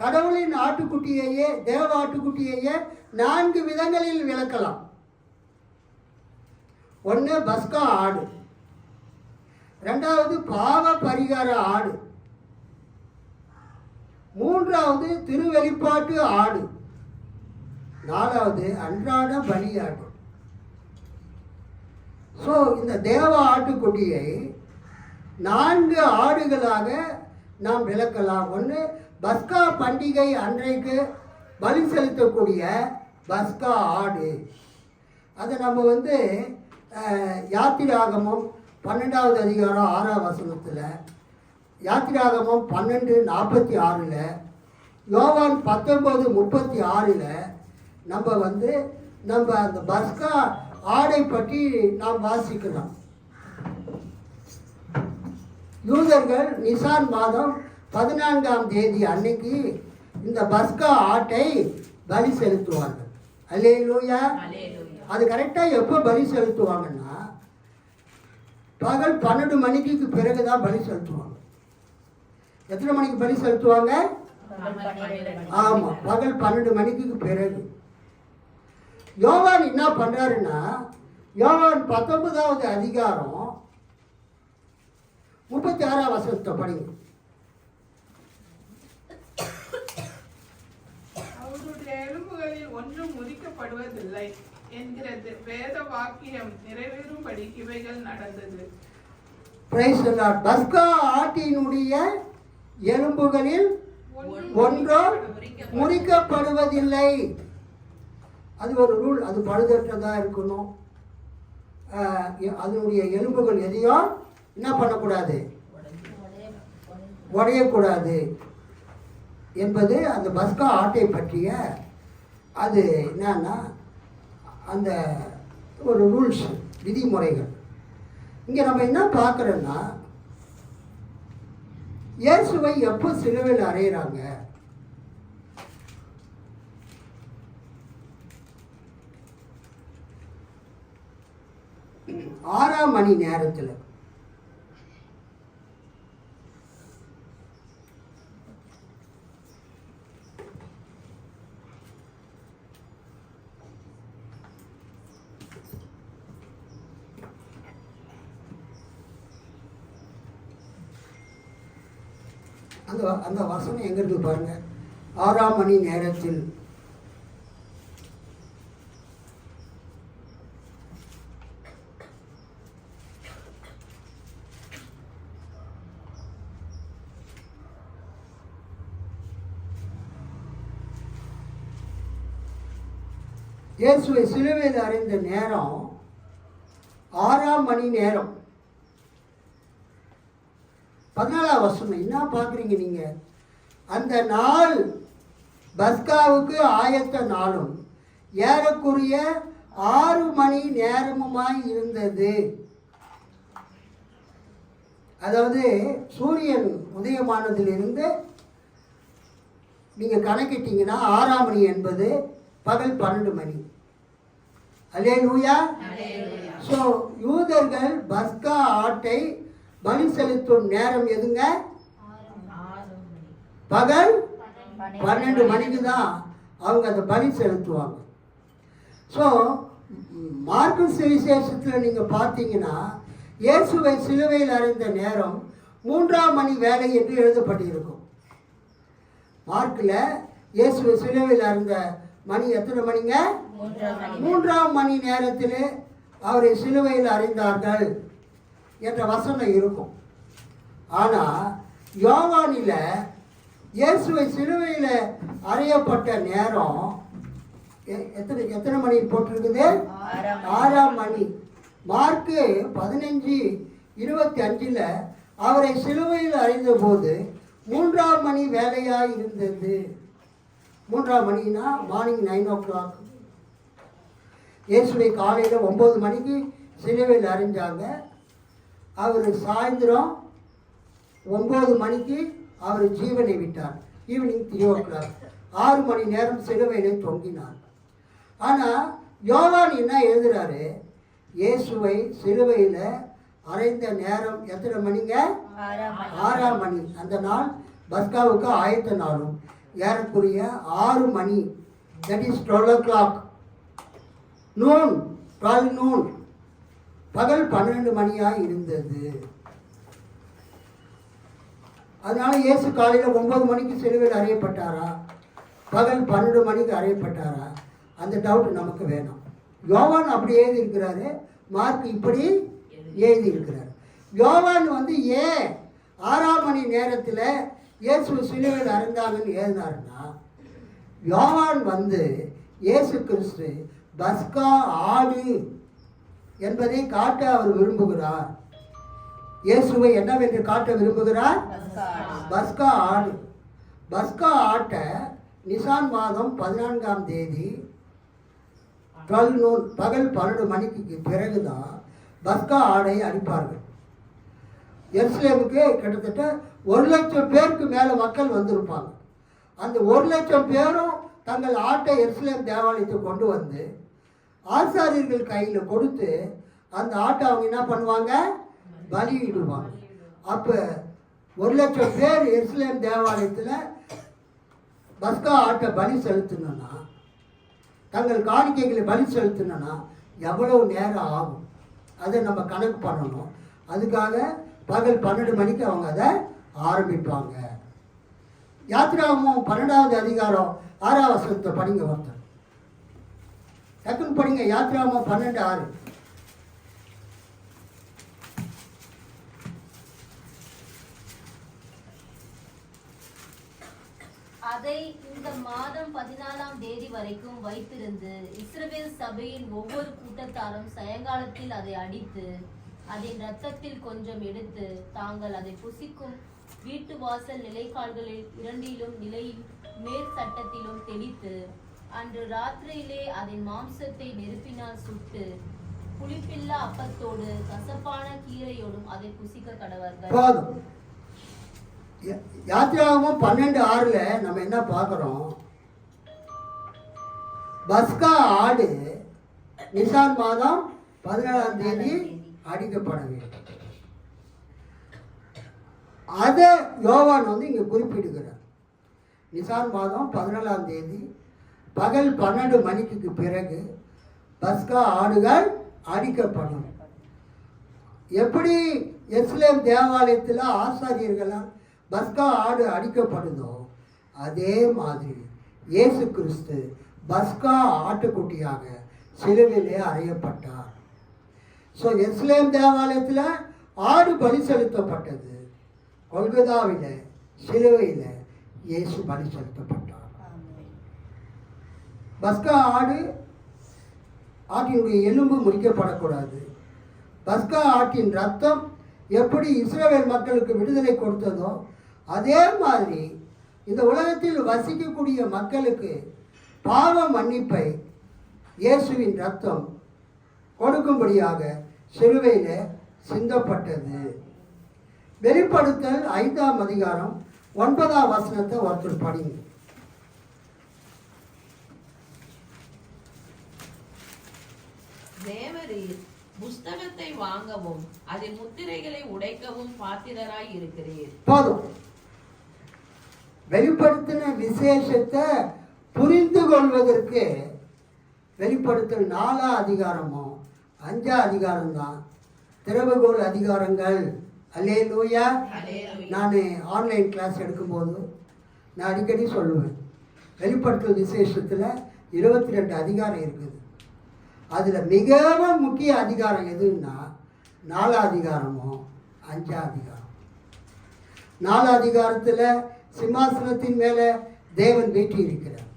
கடவுளின் ஆட்டுக்குட்டியையே, தேவ ஆட்டுக்குட்டியையே 4 விதங்களில் விளக்கலாம். ஒன்று பஸ்கா ஆடு, 2வது பாவ பரிகார ஆடு, 3வது திருவெளிப்பாட்டு ஆடு, 4வது அன்றாட பலியாடு. ஸோ இந்த தேவ ஆட்டுக்குட்டியை 4 ஆடுகளாக நாம் விளக்கலாம். ஒன்று பஸ்கா பண்டிகை அன்றைக்கு பலி செலுத்தக்கூடிய பஸ்கா ஆடு. அதை நம்ம யாத்திராகமம் 12வது அதிகாரம் 6ஆம் வசனத்தில், யாத்திராகமம் 12:46, யோவான் 19:36 நம்ம அந்த பஸ்கா ஆடை பற்றி நாம் வாசிக்கலாம். யூதர்கள் நிசான் மாதம் 14ஆம் தேதி அன்னைக்கு இந்த பஸ்கா ஆட்டை பலி செலுத்துவார்கள். அல்லேலூயா. அது கரெக்டாக எப்போ பலி செலுத்துவாங்கன்னா பகல் 12 மணிக்கு பிறகு தான் பலி செலுத்துவாங்க. எத்தனை மணிக்கு பலி செலுத்துவாங்க? ஆமாம், பகல் 12 மணிக்கு பிறகு. யோவான் என்ன பண்றாருன்னா, யோவான் 19வது அதிகாரம் 36ஆம் வசனத்தை படிங்க. அவருடைய எலும்புகளில் ஒன்றும் முறிக்கப்படுவதில்லை என்கிறது வேத வாக்கியம் நிறைவேறும்படி இவைகள் நடந்தது. பஸ்கா ஆட்டினுடைய எலும்புகளில் ஒன்றும் முறிக்கப்படுவதில்லை. அது ஒரு ரூல். அது பழுதற்றதாக இருக்கணும். அதனுடைய எலும்புகள் எதையும் என்ன பண்ணக்கூடாது, உடையக்கூடாது என்பது அந்த பஸ்கா ஆட்டை பற்றிய அது என்னன்னா அந்த ஒரு ரூல்ஸ், விதிமுறைகள். இங்கே நம்ம என்ன பார்க்குறோன்னா, இயேசுவை எப்போ சிலுவையில் அறையிறாங்க? ஆறாம் மணி நேரத்தில். அந்த வசனம் எங்க இருக்கு பாருங்க. 6ஆம் மணி நேரத்தில். இயேசுவை சிலுவையில் அறைந்த நேரம் 6ஆம் மணி நேரம். 14ஆம் வசனம். என்ன பார்க்குறீங்க நீங்கள்? அந்த நாள் பஸ்காவுக்கு ஆயத்த நாளும் ஏறக்குறைய 6 மணி நேரமுமாய் இருந்தது. அதாவது சூரியன் உதயமானதிலிருந்து நீங்கள் கணக்கிட்டீங்கன்னா 6ஆம் மணி என்பது பகல் 12 மணி. அல்லேலூயா. ஸோ யூதர்கள் பஸ்கா ஆட்டை பலி செலுத்தும் நேரம் எதுங்க? பகல் 12 மணிக்கு தான் அவங்க அந்த பலி செலுத்துவாங்க. ஸோ மார்க்கு சுவிசேஷத்தில் நீங்கள் பார்த்தீங்கன்னா இயேசுவை சிலுவையில் அறைந்த நேரம் 3ஆம் மணி வேலை என்று எழுதப்பட்டிருக்கும். மார்க்கில் இயேசுவை சிலுவையில் அறைந்த மணி எத்தனை மணிங்க? 3ஆம் மணி நேரத்தில் அவரை சிலுவையில் அறைந்தார்கள் என்ற வசனம் இருக்கும். ஆனால் யோவானில் இயேசுவை சிலுவையில் அறையப்பட்ட நேரம் எத்தனை மணி போட்டிருக்குது? 6ஆம் மணி. மார்க்கு 15:25 அவரை சிலுவையில் அறைந்த போது 3ஆம் மணி வேலையாக இருந்தது. 3ஆம் மணினா மார்னிங் 9 o'clock. இயேசுவை காலையில் 9 மணிக்கு சிலுவையில் அறைஞ்சாங்க. அவர் சாயந்தரம் 9 மணிக்கு அவர் ஜீவனை விட்டார். Evening 3 o'clock. 6 மணி நேரம் சிலுவையில் தொங்கினார். ஆனால் யோவான் என்ன எழுதுறாரு? இயேசுவை சிலுவையில் அறைந்த நேரம் எத்தனை மணிங்க? 6ஆம் மணி. அந்த நாள் பஸ்காவுக்கு ஆயத்த நாளும். ஏறக்குறைய 6 மணி, that is 12 o'clock, noon, 12 noon, பகல் 12 மணியாக இருந்தது. அதனால இயேசு காலையில் 9 மணிக்கு சிலுவையில் அறையப்பட்டாரா, பகல் 12 மணிக்கு அறையப்பட்டாரா, அந்த டவுட் நமக்கு வேணும். யோவான் அப்படி எழுதி இருக்கிறாரு, மார்க் இப்படி எழுதி இருக்கிறார். யோவான் ஏன் 6ஆம் மணி நேரத்தில் இயேசு சிலுவையில் அறைந்தாங்கன்னு எழுதினாருன்னா, யோவான் இயேசு கிறிஸ்து பஸ்கா ஆடு என்பதை காட்ட அவர் விரும்புகிறார். இயேசுவை என்னவென்று காட்ட விரும்புகிறார்? பஸ்கா ஆடு. பஸ்கா ஆட்டை நிசான் மாதம் 14ஆம் தேதி 12 நூன், பகல் 12 மணிக்கு பிறகுதான் பஸ்கா ஆடை அடிப்பார்கள். எருசலேமுக்கு கிட்டத்தட்ட 1,00,000 பேருக்கு மேலே மக்கள் வந்திருப்பாங்க. அந்த 1,00,000 பேரும் தங்கள் ஆட்டை எருசலேம் தேவாலயத்தை கொண்டு வந்து ஆசாரியர்கள் கையில் கொடுத்து அந்த ஆட்டை அவங்க என்ன பண்ணுவாங்க? பலியிடுவாங்க. அப்போ 1,00,000 பேர் எருசலேம் தேவாலயத்தில் பஸ்கா ஆட்டை பலி செலுத்தணும்னா, தங்கள் காணிக்கைகளை பலி செலுத்தணும்னா எவ்வளவு நேரம் ஆகும்? அதை நம்ம கணக்கு பண்ணணும். அதுக்காக பகல் 12 மணிக்கு அவங்க அதை ஆரம்பிப்பாங்க. யாத்திராகமம் 12வது அதிகாரம் 6ஆம் வசனத்தை படிங்க. ஒருத்தர் டக்குன்னு படிங்க. யாத்திராகமம் 12:6. அதை இந்த மாதம் 14ஆம் தேதி வரைக்கும் வைத்திருந்து இஸ்ரவேல் சபையின் ஒவ்வொரு கூட்டத்தாரும் சாயங்காலத்தில் அதை அடித்து அதன் இரத்தத்தில் கொஞ்சம் எடுத்து தாங்கள் அதை புசிக்கும் வீட்டு வாசல் நிலைக்கால்களில் 2லும் நிலையில் மேற்சட்டத்திலும் தெளித்து அன்று ராத்திரியிலே அதன் மாம்சத்தை நெருப்பினால் சுட்டு புளிப்பில்லா அப்பத்தோடு கசப்பான கீரையோடும் அதை புசிக்க கடவர்கள். யாத்திராகமம் 12:6 நம்ம என்ன பார்க்குறோம்? பஸ்கா ஆடு நிசான் மாதம் 14ஆம் தேதி அடிக்கப்பட வேண்டும். அதை யோவான் இங்கே குறிப்பிடுகிறார். நிசான் மாதம் 14ஆம் தேதி பகல் 12 மணிக்கு பிறகு பஸ்கா ஆடுகள் அடிக்கப்படும். எப்படி எருசலேம் தேவாலயத்தில் ஆசாரியர்களால் பஸ்கா ஆடு அடிக்கப்படுதோ அதே மாதிரி இயேசு கிறிஸ்து பஸ்கா ஆட்டுக்குட்டியாக சிலுவையிலே அறையப்பட்டார். ஸோ எருசலேம் தேவாலயத்தில் ஆடு பலி செலுத்தப்பட்டது. கொல்கத்தாவில் சிலுவையில் இயேசு பலி செலுத்தப்பட்டார். பஸ்கா ஆட்டினுடைய எலும்பு முறிக்கப்படக்கூடாது. பஸ்கா ஆட்டின் ரத்தம் எப்படி இஸ்ரவேல் மக்களுக்கு விடுதலை கொடுத்ததோ அதே மாதிரி இந்த உலகத்தில் வசிக்கக்கூடிய மக்களுக்கு பாவ மன்னிப்பை இயேசுவின் ரத்தம் கொடுக்கும்படியாக சிலுவையில் சிந்தப்பட்டது. வெளிப்படுத்தல் 5ஆம் அதிகாரம் 9ஆம் வசனத்தை ஒருத்தர் படிங்க. தேவரீர் புஸ்தகத்தை வாங்கவும் அதன் முத்திரைகளை உடைக்கவும் பாத்திரராய் இருக்கிறீர். போதும். வெளிப்படுத்தின விசேஷத்தை புரிந்து கொள்வதற்கு வெளிப்படுத்தல் 4ஆம் அதிகாரமோ 5ஆம் அதிகாரம் தான் திறவுகோல் அதிகாரங்கள். அல்லேலூயா. நான் ஆன்லைன் கிளாஸ் எடுக்கும்போது நான் அடிக்கடி சொல்லுவேன், வெளிப்படுத்தல் விசேஷத்தில் 22 அதிகாரம் இருக்குது. அதில் மிகவும் முக்கிய அதிகாரம் எதுன்னா 4ஆம் அதிகாரமோ 5ஆம் அதிகாரம். 4ஆம் அதிகாரத்தில் சிம்மாசனத்தின் மேலே தேவன் வீட்டி இருக்கிறார்.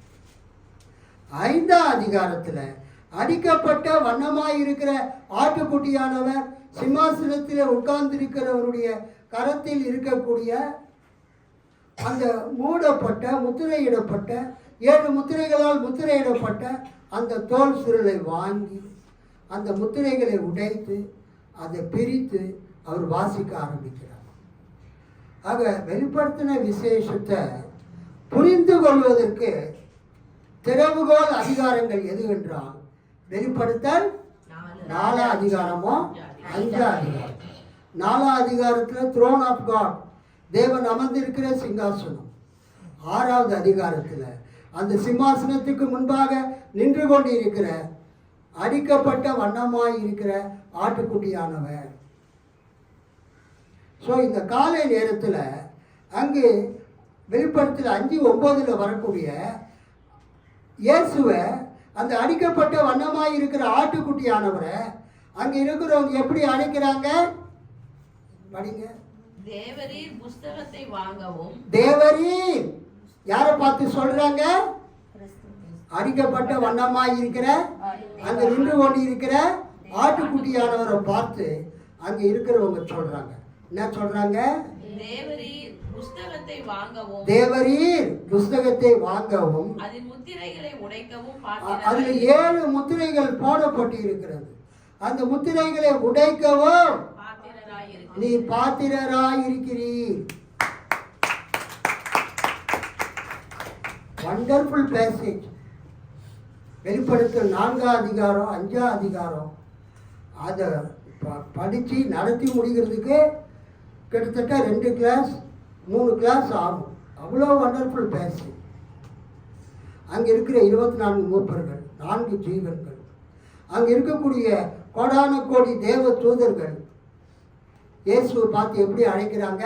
5ஆம் அதிகாரத்தில் அடிக்கப்பட்ட வண்ணமாய் இருக்கிற ஆட்டுக்குட்டியானவர் சிம்மாசனத்தில் உட்கார்ந்திருக்கிறவருடைய கரத்தில் இருக்கக்கூடிய அந்த மூடப்பட்ட முத்திரையிடப்பட்ட 7 முத்திரைகளால் முத்திரையிடப்பட்ட அந்த தோல் சுருளை வாங்கி அந்த முத்திரைகளை உடைத்து அதை பிரித்து அவர் வாசிக்க ஆரம்பிக்கிறார். ஆக வெளிப்படுத்தின விசேஷத்தை புரிந்து கொள்வதற்கு திறவுகோல் அதிகாரங்கள் எதுவென்றால் வெளிப்படுத்தல் 4ஆம் அதிகாரமோ 5ஆம் அதிகாரம். 4ஆம் அதிகாரத்தில் த்ரோன் ஆஃப் காட், தேவன் அமர்ந்திருக்கிற சிங்காசனம். 6வது அதிகாரத்தில் அந்த சிம்மாசனத்துக்கு முன்பாக நின்று கொண்டிருக்கிற அடிக்கப்பட்ட வண்ணமாய் இருக்கிற ஆட்டுக்குட்டியானவர். ஸோ இந்த காலை நேரத்தில் அங்கு வெளிப்படுத்தல் 5:9 வரக்கூடிய இயேசுவை, அந்த அடிக்கப்பட்ட வண்ணமாய் இருக்கிற ஆட்டுக்குட்டியானவரை அங்கே இருக்கிறவங்க எப்படி அழைக்கிறாங்க? படிங்க. தேவரீர் புஸ்தகத்தை வாங்கவும். தேவரீர் யாரை பார்த்து சொல்றாங்க? அடிக்கப்பட்ட வண்ணமாய் இருக்கிற அங்க நின்று கொண்டு இருக்கிற ஆட்டுக்குட்டியானவரை பார்த்து அங்க இருக்கிறவங்க சொல்றாங்க. என்ன சொல்றாங்க? தேவரீர் புஸ்தகத்தை வாங்கவும். தேவரீர் புஸ்தகத்தை வாங்கவும். அதில் முத்திரைகளை உடைக்கவும் அதுல 7 முத்திரைகள் போடப்பட்டு இருக்கிறது. அந்த முத்திரைகளை உடைக்கவும் நீ பாத்திரராய் இருக்கிறீர். Wonderful passage. வெளிப்படுத்தல் 4ஆம் அதிகாரம் 5ஆம் அதிகாரம் அதை படித்து நடத்தி முடிக்கிறதுக்கு கிட்டத்தட்ட 2 கிளாஸ் 3 கிளாஸ் ஆகும். அவ்வளோ வண்டர்ஃபுல் பேசேஜ். அங்கே இருக்கிற 24 மூப்பர்கள், 4 ஜீவன்கள், அங்கே இருக்கக்கூடிய கோடான கோடி தேவ தூதர்கள் இயேசுவை பார்த்து எப்படி அழைக்கிறாங்க?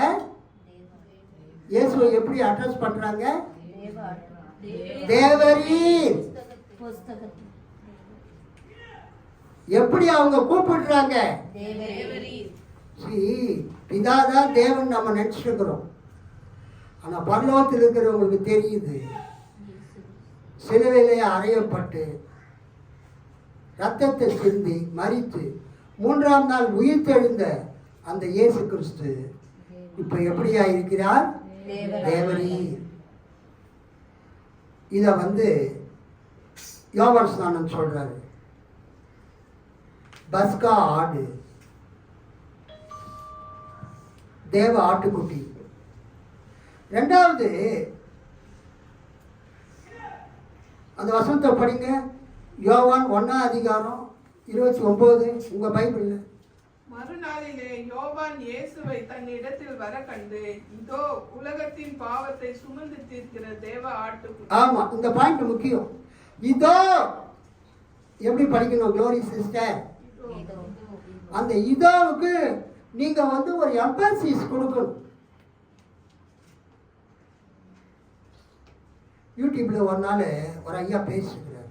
இயேசுவை எப்படி அட்ரஸ் பண்றாங்க? தேவரீர். எப்படி அவங்க கூப்பிடுறாங்க? பிதாதான் தேவன் நம்ம நினைச்சிருக்கிறோம். ஆனா பரலோகத்தில் இருக்கிறவங்களுக்கு தெரியுது, சிலுவையிலே அறையப்பட்டு ரத்தத்தை சிந்தி மரித்து 3ஆம் நாள் உயிர்த்தெழுந்த அந்த இயேசு கிறிஸ்து இப்ப எப்படியா இருக்கிறார்? தேவரீர். இத யோவான் ஸ்நானன் சொல்றாரு. பஸ்கா ஆடு, தேவ ஆட்டுக்குட்டி. 2வது அந்த வசனத்தை படிங்க. யோவான் 1ஆம் அதிகாரம் 29 உங்க பைபிள்ல. மறுநாளிலே யோவான் இயேசுவை தன்னிடத்தில் வர கண்டு, இதோ உலகத்தின் பாவத்தை சுமந்து தீர்க்கிற தேவ ஆட்டுக்குட்டி. ஆமா, இந்த பாயிண்ட் முக்கியம். இதோ எப்படி படிக்கணும் க்ளோரி சிஸ்டர்? அந்த இதோவுக்கு நீங்க ஒரு எம்பசிஸ் கொடுக்கணும். யூடியூப்ல ஒரு நாள் ஒரு ஐயா பேசிக்கிறார்.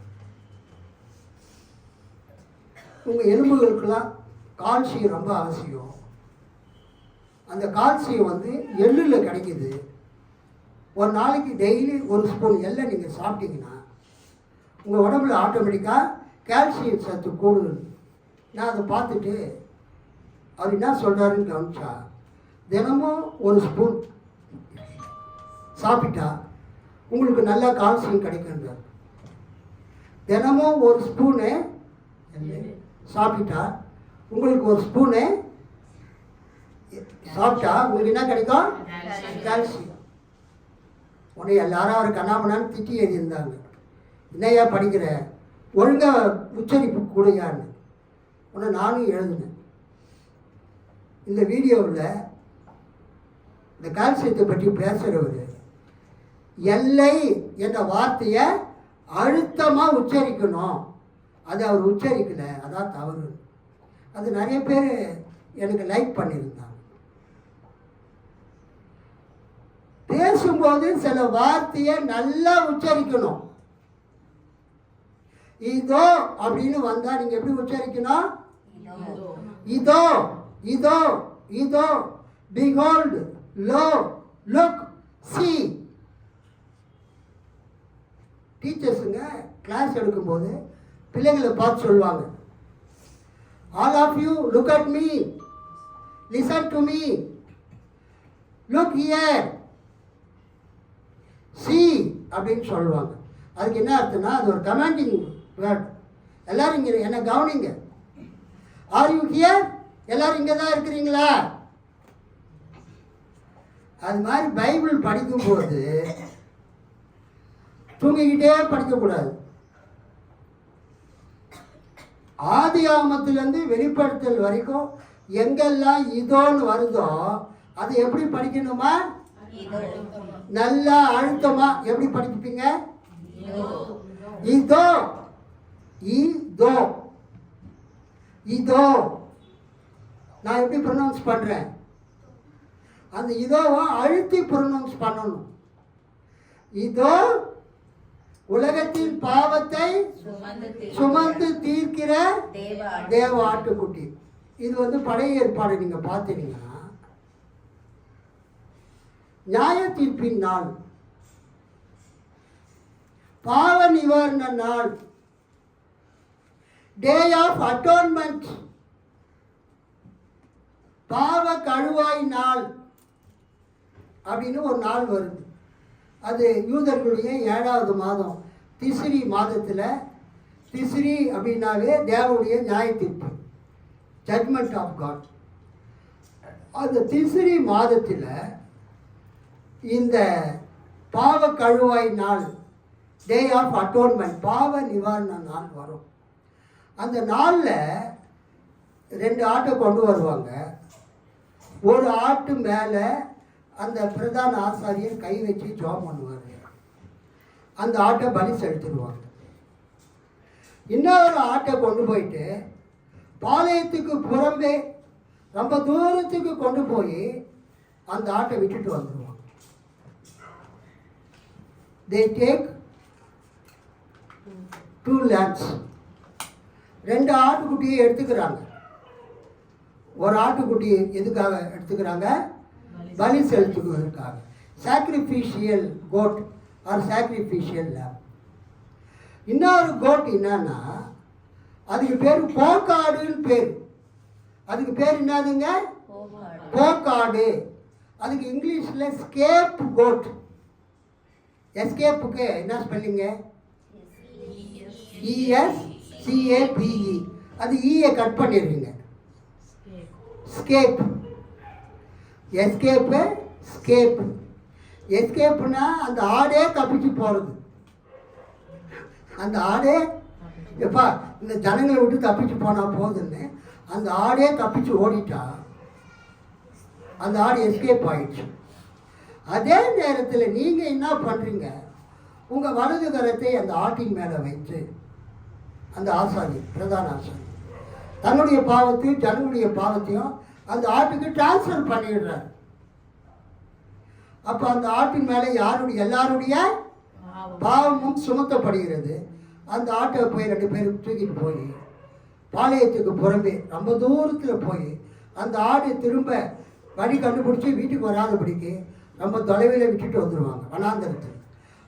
உங்க எலும்புகளுக்கெல்லாம் கால்சியம் ரொம்ப அவசியம். அந்த கால்சியம் எள்ளில் கிடைக்குது. ஒரு நாளைக்கு டெய்லி 1 ஸ்பூன் எள்ளை நீங்கள் சாப்பிட்டீங்கன்னா உங்கள் உடம்புல ஆட்டோமேட்டிக்காக கால்சியம் சத்து கூடுது. நான் அதை பார்த்துட்டு அவர் என்ன சொல்கிறாருன்னு கவனிச்சா, தினமும் 1 ஸ்பூன் சாப்பிட்டா உங்களுக்கு நல்லா கால்சியம் கிடைக்கின்றார். தினமும் 1 ஸ்பூனு சாப்பிட்டா உங்களுக்கு 1 ஸ்பூனு சாப்பிட்டா உங்களுக்கு என்ன கிடைக்கும்? கால்சியம். உடனே எல்லாரும் அவர் கண்ணாமண்ணான்னு திட்டி எழுதியிருந்தாங்க. என்னையா படிக்கிற, ஒழுங்கா உச்சரிப்பு கூடையான்னு. உடனே நானும் எழுதுனேன். இந்த வீடியோவில் இந்த கால்சியத்தை பற்றி பேசுகிறவர் எல்லை என்ற வார்த்தையை அழுத்தமாக உச்சரிக்கணும். அது அவர் உச்சரிக்கல, அதான் தவறு. அது நிறைய பேர் எனக்கு லைக் பண்ணியிருந்தாங்க. பேசும்போது சில வார்த்தையை நல்லா உச்சரிக்கணும். இதோ அப்படின்னு வந்தா நீங்க எப்படி உச்சரிக்கணும்? இதோ, இதோ, இதோ, behold, lo, look, see. டீச்சர்ஸுங்க கிளாஸ் எடுக்கும்போது பிள்ளைங்களை பார்த்து சொல்லுவாங்க, all of you look at me, listen to me, look here, see அப்படின்னு சொல்லுவாங்க. அதுக்கு என்ன அர்த்தம்னா அது ஒரு கமாண்டிங் வேர்ட். எல்லாரும் இங்கே என்ன கவனிங்க. Are you here? எல்லாரும் இங்கே தான் இருக்கிறீங்களா? அது மாதிரி பைபிள் படிக்கும்போது தூங்கிக்கிட்டே படிக்கக்கூடாது. ஆதி ஆகமத்திலிருந்து வெளிப்படுத்தல் வரைக்கும் எங்கெல்லாம் இதோன்னு வருதோ அது எப்படி படிக்கணுமா? நல்லா அழுத்தமா எப்படி படிப்பீங்க? இதோ இதோ இதோ. நான் எப்படி ப்ரொனவுன்ஸ் பண்றேன்? அந்த இதோவை அழுத்தி ப்ரொனவுன்ஸ் பண்ணணும். இதோ உலகத்தின் பாவத்தை சுமந்து தீர்க்கிற தேவ ஆட்டுக்குட்டி. இது பழைய ஏற்பாடு நீங்க பார்த்தீங்கன்னா நியாய தீர்ப்பின் நாள், பாவ நிவாரண நாள், டே ஆஃப் அட்டோன்மெண்ட், பாவ கழுவாய் நாள் அப்படின்னு ஒரு நாள் வருது. அது யூதர்களுடைய 7வது மாதம் திஸ்ரி மாதத்தில். திஸ்ரி அப்படின்னாலே தேவனுடைய நியாய தீர்ப்பு, ஜட்மெண்ட் ஆஃப் காட். அந்த திஸ்ரி மாதத்தில் இந்த பாவ கழுவாய் நாள், டே ஆஃப் அட்டோன்மெண்ட், பாவ நிவாரண நாள் வரும். அந்த நாளில் 2 ஆட்டை கொண்டு வருவாங்க. ஒரு ஆட்டு மேலே அந்த பிரதான ஆசாரியர் கை வச்சு ஜெபம் பண்ணுவார். அந்த ஆட்டை பலி செலுத்திடுவாங்க. இன்னொரு ஆட்டை கொண்டு போயிட்டு பாளையத்துக்கு புறம்பே ரொம்ப தூரத்துக்கு கொண்டு போய் அந்த ஆட்டை விட்டுட்டு வந்துடுவாங்க. They take 2 lambs. 2 ஆட்டுக்குட்டியை எடுத்துக்கிறாங்க. ஒரு ஆட்டுக்குட்டி எதுக்காக எடுத்துக்கிறாங்க? பலி செலுத்துவதற்காக. Sacrificial goat or sacrificial lamb. இன்னொரு கோட் என்னன்னா அதுக்கு பேர் போக்காடுன்னு பேர். அதுக்கு பேர் என்னதுங்க? போக்காடு. அதுக்கு இங்கிலீஷில் ஸ்கேப் கோட். எஸ்கேப்புக்கு என்ன ஸ்பெல்லிங்க? ESCAPE. அது ஈயை கட் பண்ணிடுவீங்க. ஸ்கேப். Escape scape. எஸ்கேப்புனா அந்த ஆடே தப்பிச்சு போகிறது. அந்த ஆடே எப்பா இந்த ஜனங்களை விட்டு தப்பிச்சு போனால் போகுதுன்னு அந்த ஆடே தப்பிச்சு ஓடிட்டா அந்த ஆடு எஸ்கேப் ஆயிடுச்சு. அதே நேரத்தில் நீங்கள் என்ன பண்ணுறீங்க? உங்கள் வலது கரத்தை அந்த ஆட்டின் மேலே வைத்து அந்த ஆசாரி, பிரதான ஆசாரி தன்னுடைய பாவத்தையும் ஜனங்களுடைய பாவத்தையும் அந்த ஆட்டுக்கு டிரான்ஸ்ஃபர் பண்ணிடுறார். அப்போ அந்த ஆட்டின் மேலே எல்லாருடைய பாவமும் சுமத்தப்படுகிறது. அந்த ஆட்டை போய் 2 பேரும் தூக்கிட்டு போய் பாளையத்துக்கு புறம்பே ரொம்ப தூரத்தில் போய் அந்த ஆடு திரும்ப வழி கண்டுபிடிச்சி வீட்டுக்கு வராதபடிக்கு ரொம்ப தொலைவில் விட்டுட்டு வந்துடுவாங்க வனாந்திரத்தில்.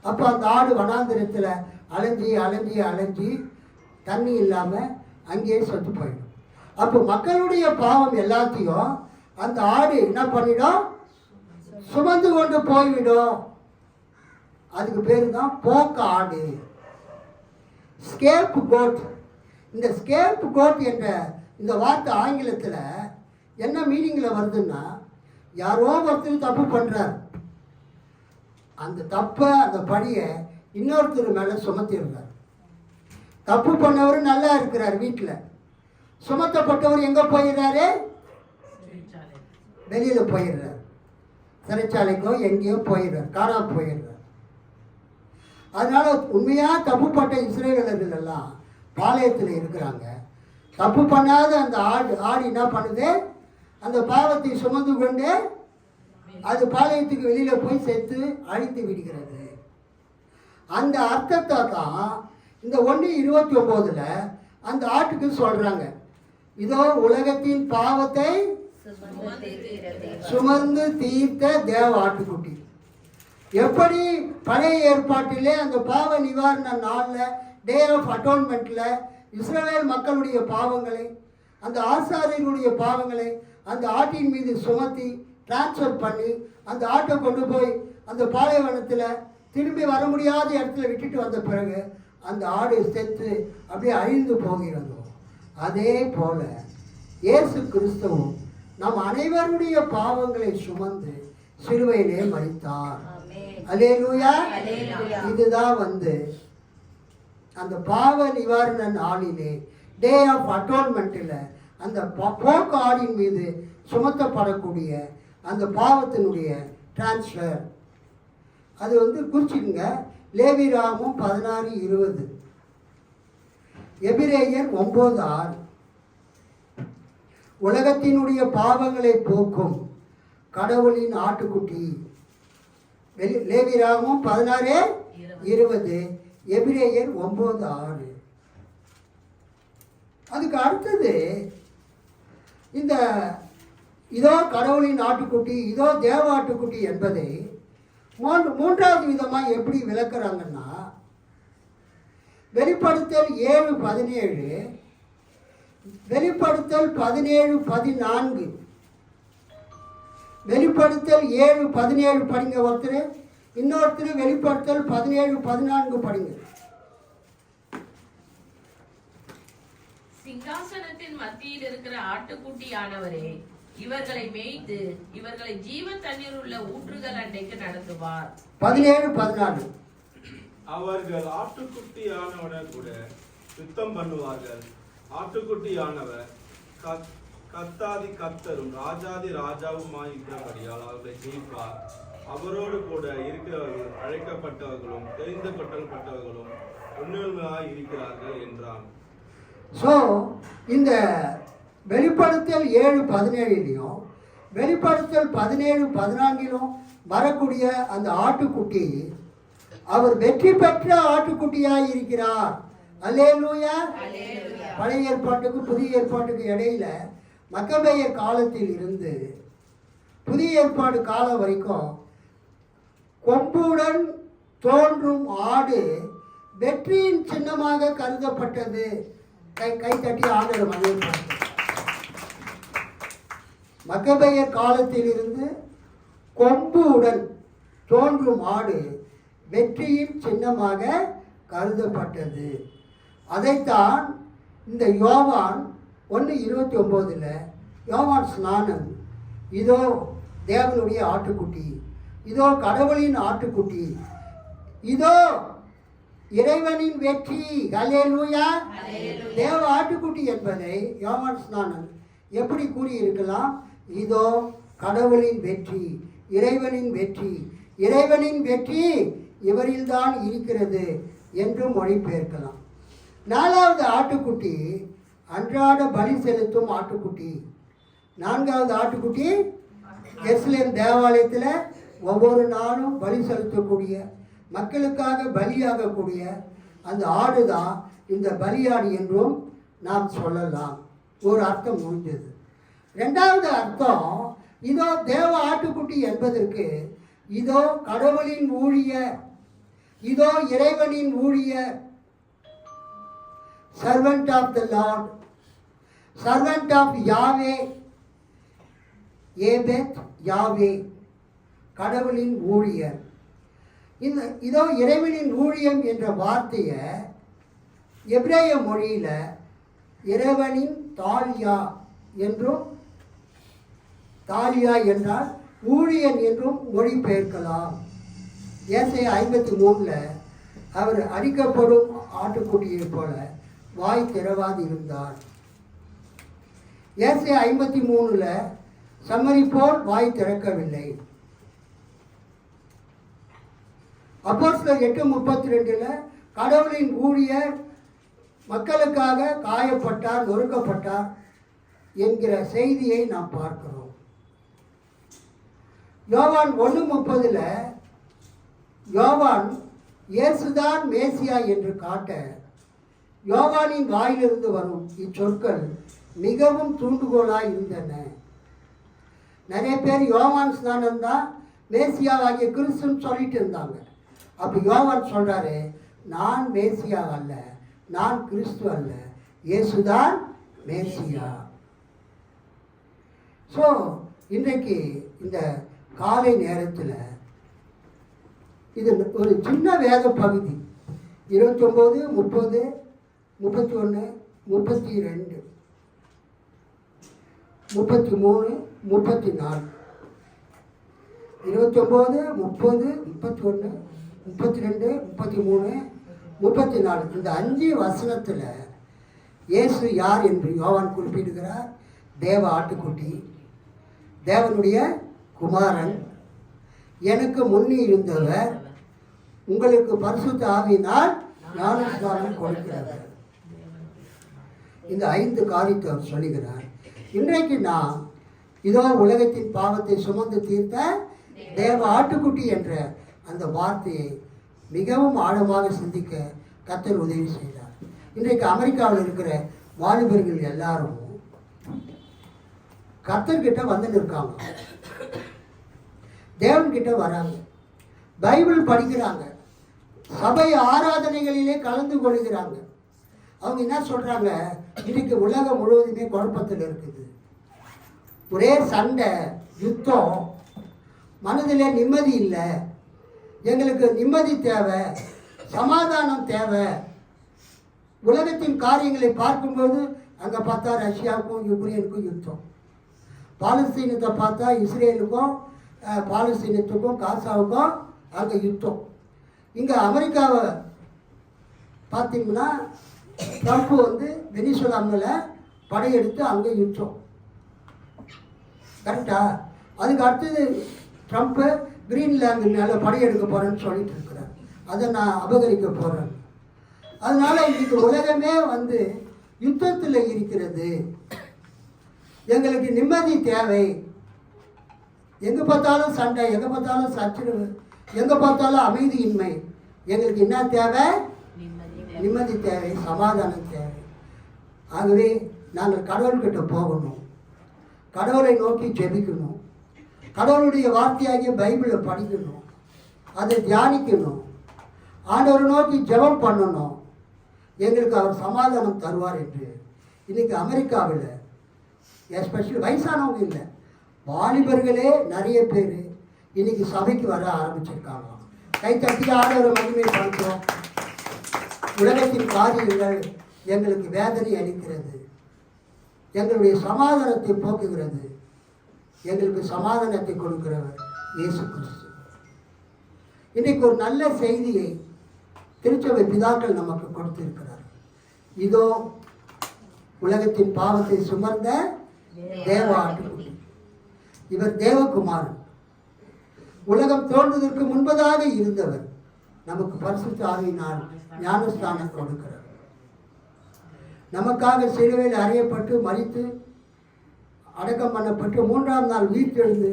அப்போ அந்த ஆடு வனாந்திரத்தில் அலைஞ்சி அலைஞ்சி அலைஞ்சி தண்ணி இல்லாமல் அங்கேயே செத்து போயிடும். அப்போ மக்களுடைய பாவம் எல்லாத்தையும் அந்த ஆடு என்ன பண்ணிடும்? சுமந்து கொண்டு போய்விடும். அதுக்கு பேர் தான் போக்க ஆடு, ஸ்கேப் கோட். இந்த ஸ்கேப் கோட் என்ற இந்த வார்த்தை ஆங்கிலத்தில் என்ன மீனிங்கில் வருதுன்னா, யாரோ ஒருத்தர் தப்பு பண்ணுறார், அந்த தப்பை அந்த பழியை இன்னொருத்தர் மேலே சுமத்திடுறார். தப்பு பண்ணவர் நல்லா இருக்கிறார் வீட்டில், சுமத்தப்பட்டவர் எங்கே போயிடுறாரு? வெளியில் போயிடுறார், சிறைச்சாலைக்கோ எங்கேயோ போயிடுறார், காணாமல் போயிடுறார். அதனால உண்மையாக தப்பு பட்ட இஸ்ரவேலர்கள் எல்லாம் பாளையத்தில் இருக்கிறாங்க. தப்பு பண்ணாத அந்த ஆடு என்ன பண்ணுது? அந்த பாவத்தை சுமந்து கொண்டு அது பாளையத்துக்கு வெளியில் போய் சேர்த்து அழித்து விடுகிறது. அந்த அர்த்தத்தை தான் இந்த 1:29 அந்த ஆட்டுக்கு சொல்றாங்க. இதோ உலகத்தின் பாவத்தை சுமந்து தீர்த்த தேவ ஆட்டுக்குட்டி. எப்படி பழைய ஏற்பாட்டிலே அந்த பாவ நிவாரண நாளில், டே ஆஃப் அட்டோன்மெண்ட்ல இஸ்ரவேல் மக்களுடைய பாவங்களை, அந்த ஆசாரியர்களுடைய பாவங்களை அந்த ஆட்டின் மீது சுமத்தி டிரான்ஸ்ஃபர் பண்ணி அந்த ஆட்டை கொண்டு போய் அந்த பாலைவனத்தில் திரும்பி வர முடியாத இடத்துல விட்டுட்டு வந்த பிறகு அந்த ஆடு செத்து அப்படியே அழிந்து போகிறதோ, அதே போல இயேசு கிறிஸ்துவும் நம் அனைவருடைய பாவங்களை சுமந்து சிலுவையிலே மரித்தார். அல்லேலூயா. இதுதான் அந்த பாவ நிவாரண நாளிலே, டே ஆஃப் அட்டோன்மெண்ட்டில் அந்த போக்கு ஆடின் மீது சுமத்தப்படக்கூடிய அந்த பாவத்தினுடைய டிரான்ஸ்ஃபர் அது குறிச்சுக்குங்க. லேவியராகமம் 16:20, எபிரேயர் 9:6. உலகத்தினுடைய பாவங்களை போக்கும் கடவுளின் ஆட்டுக்குட்டி. லேவியராகமம் 16:20, எபிரேயர் 9:6. அதுக்கு அடுத்தது இதோ கடவுளின் ஆட்டுக்குட்டி, இதோ தேவ ஆட்டுக்குட்டி என்பதை மூன்றாவது விதமாக எப்படி விளக்குறாங்கன்னா, வெளிப்படுத்தல் 7:17, வெளிப்படுத்தல் 17:14, வெளிப்படுத்தல் 7:17 படிங்க ஒருத்தர், இன்னொருத்தர் வெளிப்படுத்தல் 17:14 படிங்க. சிங்காசனத்தின் மத்தியில் இருக்கிற ஆட்டுக்குட்டியானவரே இவர்களை மேய்த்து இவர்களை ஜீவ தண்ணீர் உள்ள ஊற்றுகள் அண்டைக்கு நடத்துவார். 17:14. அவர்கள் ஆட்டுக்குட்டியானவனை கூட யுத்தம் பண்ணுவார்கள். ஆட்டுக்குட்டியானவர் கத்தாதி கர்த்தரும் ராஜாதி ராஜாவுமாய் இருக்கிறபடியால் அவர்களை ஜெயிப்பார். அவரோடு கூட இருக்கிறவர்கள் அழைக்கப்பட்டவர்களும் தெரிந்துபட்டவர்களும் உண்மையாய் இருக்கிறார்கள் என்றான். ஸோ இந்த வெளிப்படுத்தல் 7:17 வெளிப்படுத்தல் 17:14 வரக்கூடிய அந்த ஆட்டுக்குட்டி அவர் வெற்றி பெற்ற ஆட்டுக்குட்டியாய் இருக்கிறார். அல்லேலூயா. பழைய ஏற்பாட்டுக்கு புதிய ஏற்பாட்டுக்கு இடையில மக்கபேயர் காலத்தில் இருந்து புதிய ஏற்பாடு காலம் வரைக்கும் கொம்புடன் தோன்றும் ஆடு வெற்றியின் சின்னமாக கருதப்பட்டது. கை தட்டி ஆதரவு அனைவரும். மக்கபேயர் காலத்தில் இருந்து கொம்புடன் தோன்றும் ஆடு வெற்றியின் சின்னமாக கருதப்பட்டது. அதைத்தான் இந்த யோவான் 1:29 யோவான் ஸ்நானம், இதோ தேவனுடைய ஆட்டுக்குட்டி, இதோ கடவுளின் ஆட்டுக்குட்டி, இதோ இறைவனின் வெற்றி. அல்லேலூயா. தேவ ஆட்டுக்குட்டி என்பதை யோவான் ஸ்நானம் எப்படி கூறியிருக்கலாம்? இதோ கடவுளின் வெற்றி, இறைவனின் வெற்றி, இறைவனின் வெற்றி இவரில்தான் இருக்கிறது என்று மொழிபெயர்க்கலாம். 4வது ஆட்டுக்குட்டி அன்றாட பலி செலுத்தும் ஆட்டுக்குட்டி. 4வது ஆட்டுக்குட்டி எருசலேம் தேவாலயத்தில் ஒவ்வொரு நாளும் பலி செலுத்தக்கூடிய, மக்களுக்காக பலியாகக்கூடிய அந்த ஆடு தான் இந்த பலியாடு என்றும் நாம் சொல்லலாம். ஒரு அர்த்தம் முடிஞ்சது. 2வது அர்த்தம், இதோ தேவ ஆட்டுக்குட்டி என்பதற்கு இதோ கடவுளின் ஊழியர், இதோ இறைவனின் ஊழியர், servant of the Lord, servant of Yahweh, ஏபெத் யாவே, கடவுளின் ஊழியர். இதோ இறைவனின் ஊழியம் என்ற வார்த்தையை எபிரேய மொழியில இறைவனின் தாலியா என்றும், தாலியா என்றால் ஊழியன் என்றும் மொழிபெயர்க்கலாம். ஏசாயா 53 அவர் அடிக்கப்படும் ஆட்டுக்குட்டியை போல வாய் திறவாது இருந்தார். ஏசாயா 53 சம்மரி போல் வாய் திறக்கவில்லை. அப்போஸ்தலர் 8:32 கடவுளின் ஊழியர் மக்களுக்காக காயப்பட்டார், நொறுக்கப்பட்டார் என்கிற செய்தியை நாம் பார்க்கிறோம். யோவான் 1:30 யோவான் இயேசுதான் மேசியா என்று காட்ட யோவானின் வாயிலிருந்து வரும் இச்சொற்கள் மிகவும் தூண்டுகோலாய் இருந்தன. நிறைய பேர் யோவான் ஸ்நானம் தான் மேசியாவாகிய கிறிஸ்துன்னு சொல்லிட்டு இருந்தாங்க. அப்போ யோவான் சொல்றாரு, நான் மேசியா அல்ல, நான் கிறிஸ்து அல்ல, இயேசுதான் மேசியா. ஸோ இன்றைக்கு இந்த காலை நேரத்தில் இது ஒரு சின்ன வேத பகுதி 29, 30, 31, 32, 33, 34, 29, 30, 31, 32, 33, 34 இந்த 5 வசனத்தில் இயேசு யார் என்று யோவான் குறிப்பிடுகிறார். தேவ ஆட்டுக்குட்டி, தேவனுடைய குமாரன், எனக்கு முன்னே இருந்தவர், உங்களுக்கு பரிசுத்த ஆவியினால் ஞானஸ்நானம் கொடுக்கிறவர். இந்த 5 காரியத்தை அவர் சொல்லுகிறார். இன்றைக்கு நாம் இதோ உலகத்தின் பாவத்தை சுமந்து தீர்த்த தேவ ஆட்டுக்குட்டி என்ற அந்த வார்த்தையை மிகவும் ஆழமாக சிந்திக்க கர்த்தர் உதவி செய்தார். இன்றைக்கு அமெரிக்காவில் இருக்கிற வாலிபர்கள் எல்லாரும் கர்த்தர்கிட்ட வந்து நிற்காங்க, தேவன்கிட்ட வராங்க, பைபிள் படிக்கிறாங்க, சபை ஆராதனைகளிலே கலந்து கொள்கிறாங்க. அவங்க என்ன சொல்றாங்க? இன்னைக்கு உலகம் முழுவதுமே குழப்பத்தில் இருக்குது, ஒரே சண்டை, யுத்தம், மனதிலே நிம்மதி இல்லை, எங்களுக்கு நிம்மதி தேவை, சமாதானம் தேவை. உலகத்தின் காரியங்களை பார்க்கும்போது அங்கே பார்த்தா ரஷ்யாவுக்கும் யுக்ரைனுக்கும் யுத்தம், பாலஸ்தீனத்தை பார்த்தா இஸ்ரேலுக்கும் பாலஸ்தீனத்துக்கும் காசாவுக்கும் அங்கே யுத்தம். இங்கே அமெரிக்காவை பார்த்தீங்கன்னா ட்ரம்ப் வந்து வெனிசுலா மேலே படையெடுத்து அங்கே யுத்தம். கரெக்டா? அதுக்கு அடுத்தது ட்ரம்ப்பு கிரீன்லாந்து மேலே படையெடுக்க போகிறேன்னு சொல்லிட்டு இருக்கிறார். அதை நான் அபகரிக்க போகிறேன். அதனால இன்னைக்கு உலகமே வந்து யுத்தத்தில் இருக்கிறது. எங்களுக்கு நிம்மதி தேவை. எங்கே பார்த்தாலும் சண்டை, எங்கே பார்த்தாலும் சச்சரவு, எங்கே பார்த்தாலும் அமைதியின்மை. எங்களுக்கு என்ன தேவை? நிம்மதி தேவை, சமாதானம் தேவை. ஆகவே நாங்கள் கடவுள்கிட்ட போகணும், கடவுளை நோக்கி ஜெபிக்கணும், கடவுளுடைய வார்த்தையாகிய பைபிளை படிக்கணும், அதை தியானிக்கணும், ஆண்டவரை நோக்கி ஜெபம் பண்ணணும். எங்களுக்கு அவர் சமாதானம் தருவார் என்று இன்னைக்கு அமெரிக்காவில் எஸ்பெஷலி வயசானவங்க இல்லை, வாலிபர்களே நிறைய பேர் இன்னைக்கு சபைக்கு வர ஆரம்பிச்சிருக்காங்க. கைத்தட்டி ஆண்டவரை மகிமைப்படுத்தும். உலகத்தின் காரியங்கள் எங்களுக்கு வேதனை அளிக்கிறது, எங்களுடைய சமாதானத்தை போக்குகிறது. எங்களுக்கு சமாதானத்தை கொடுக்கிறவர் இயேசு கிறிஸ்து. இன்றைக்கு ஒரு நல்ல செய்தியை திருச்சபை பிதாக்கள் நமக்கு கொடுத்திருக்கிறார். இதோ உலகத்தின் பாவத்தை சுமந்த தேவ ஆட்டுக்குட்டி, இவர் தேவகுமாரன், உலகம் தோன்றுவதற்கு முன்பதாக இருந்தவர், நமக்கு பரிசுத்த ஆவியினால் ஞானஸ்நானம் கொடுக்கிறார். நமக்காக சிலுவையில் அறையப்பட்டு மரித்து அடக்கம் பண்ணப்பட்டு 3ஆம் நாள் வீட்டிலிருந்து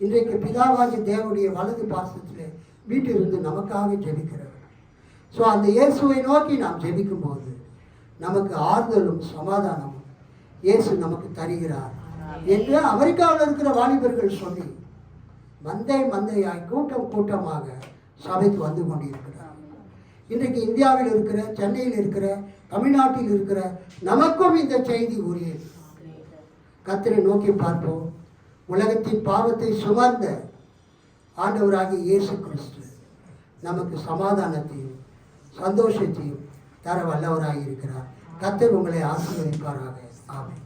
இன்றைக்கு பிதாவாகி தேவனுடைய வலது பாசத்தில் வீட்டிலிருந்து நமக்காக ஜெபிக்கிறவர். ஸோ அந்த இயேசுவை நோக்கி நாம் ஜெபிக்கும் போது நமக்கு ஆறுதலும் சமாதானமும் இயேசு நமக்கு தருகிறார் என்று அமெரிக்காவில் இருக்கிற வாலிபர்கள் சொல்லி மந்தையாய் கூட்டம் கூட்டமாக சபைக்கு வந்து கொண்டிருக்கிறார். இன்றைக்கு இந்தியாவில் இருக்கிற, சென்னையில் இருக்கிற, தமிழ்நாட்டில் இருக்கிற நமக்கும் இந்த செய்தி உரியது. கர்த்தரை நோக்கி பார்ப்போம். உலகத்தின் பாவத்தை சுமந்த ஆண்டவராகிய இயேசு கிறிஸ்து நமக்கு சமாதானத்தையும் சந்தோஷத்தையும் தர வல்லவராக இருக்கிறார். கர்த்தர் உங்களை ஆசீர்வதிப்பாராக. ஆமென்.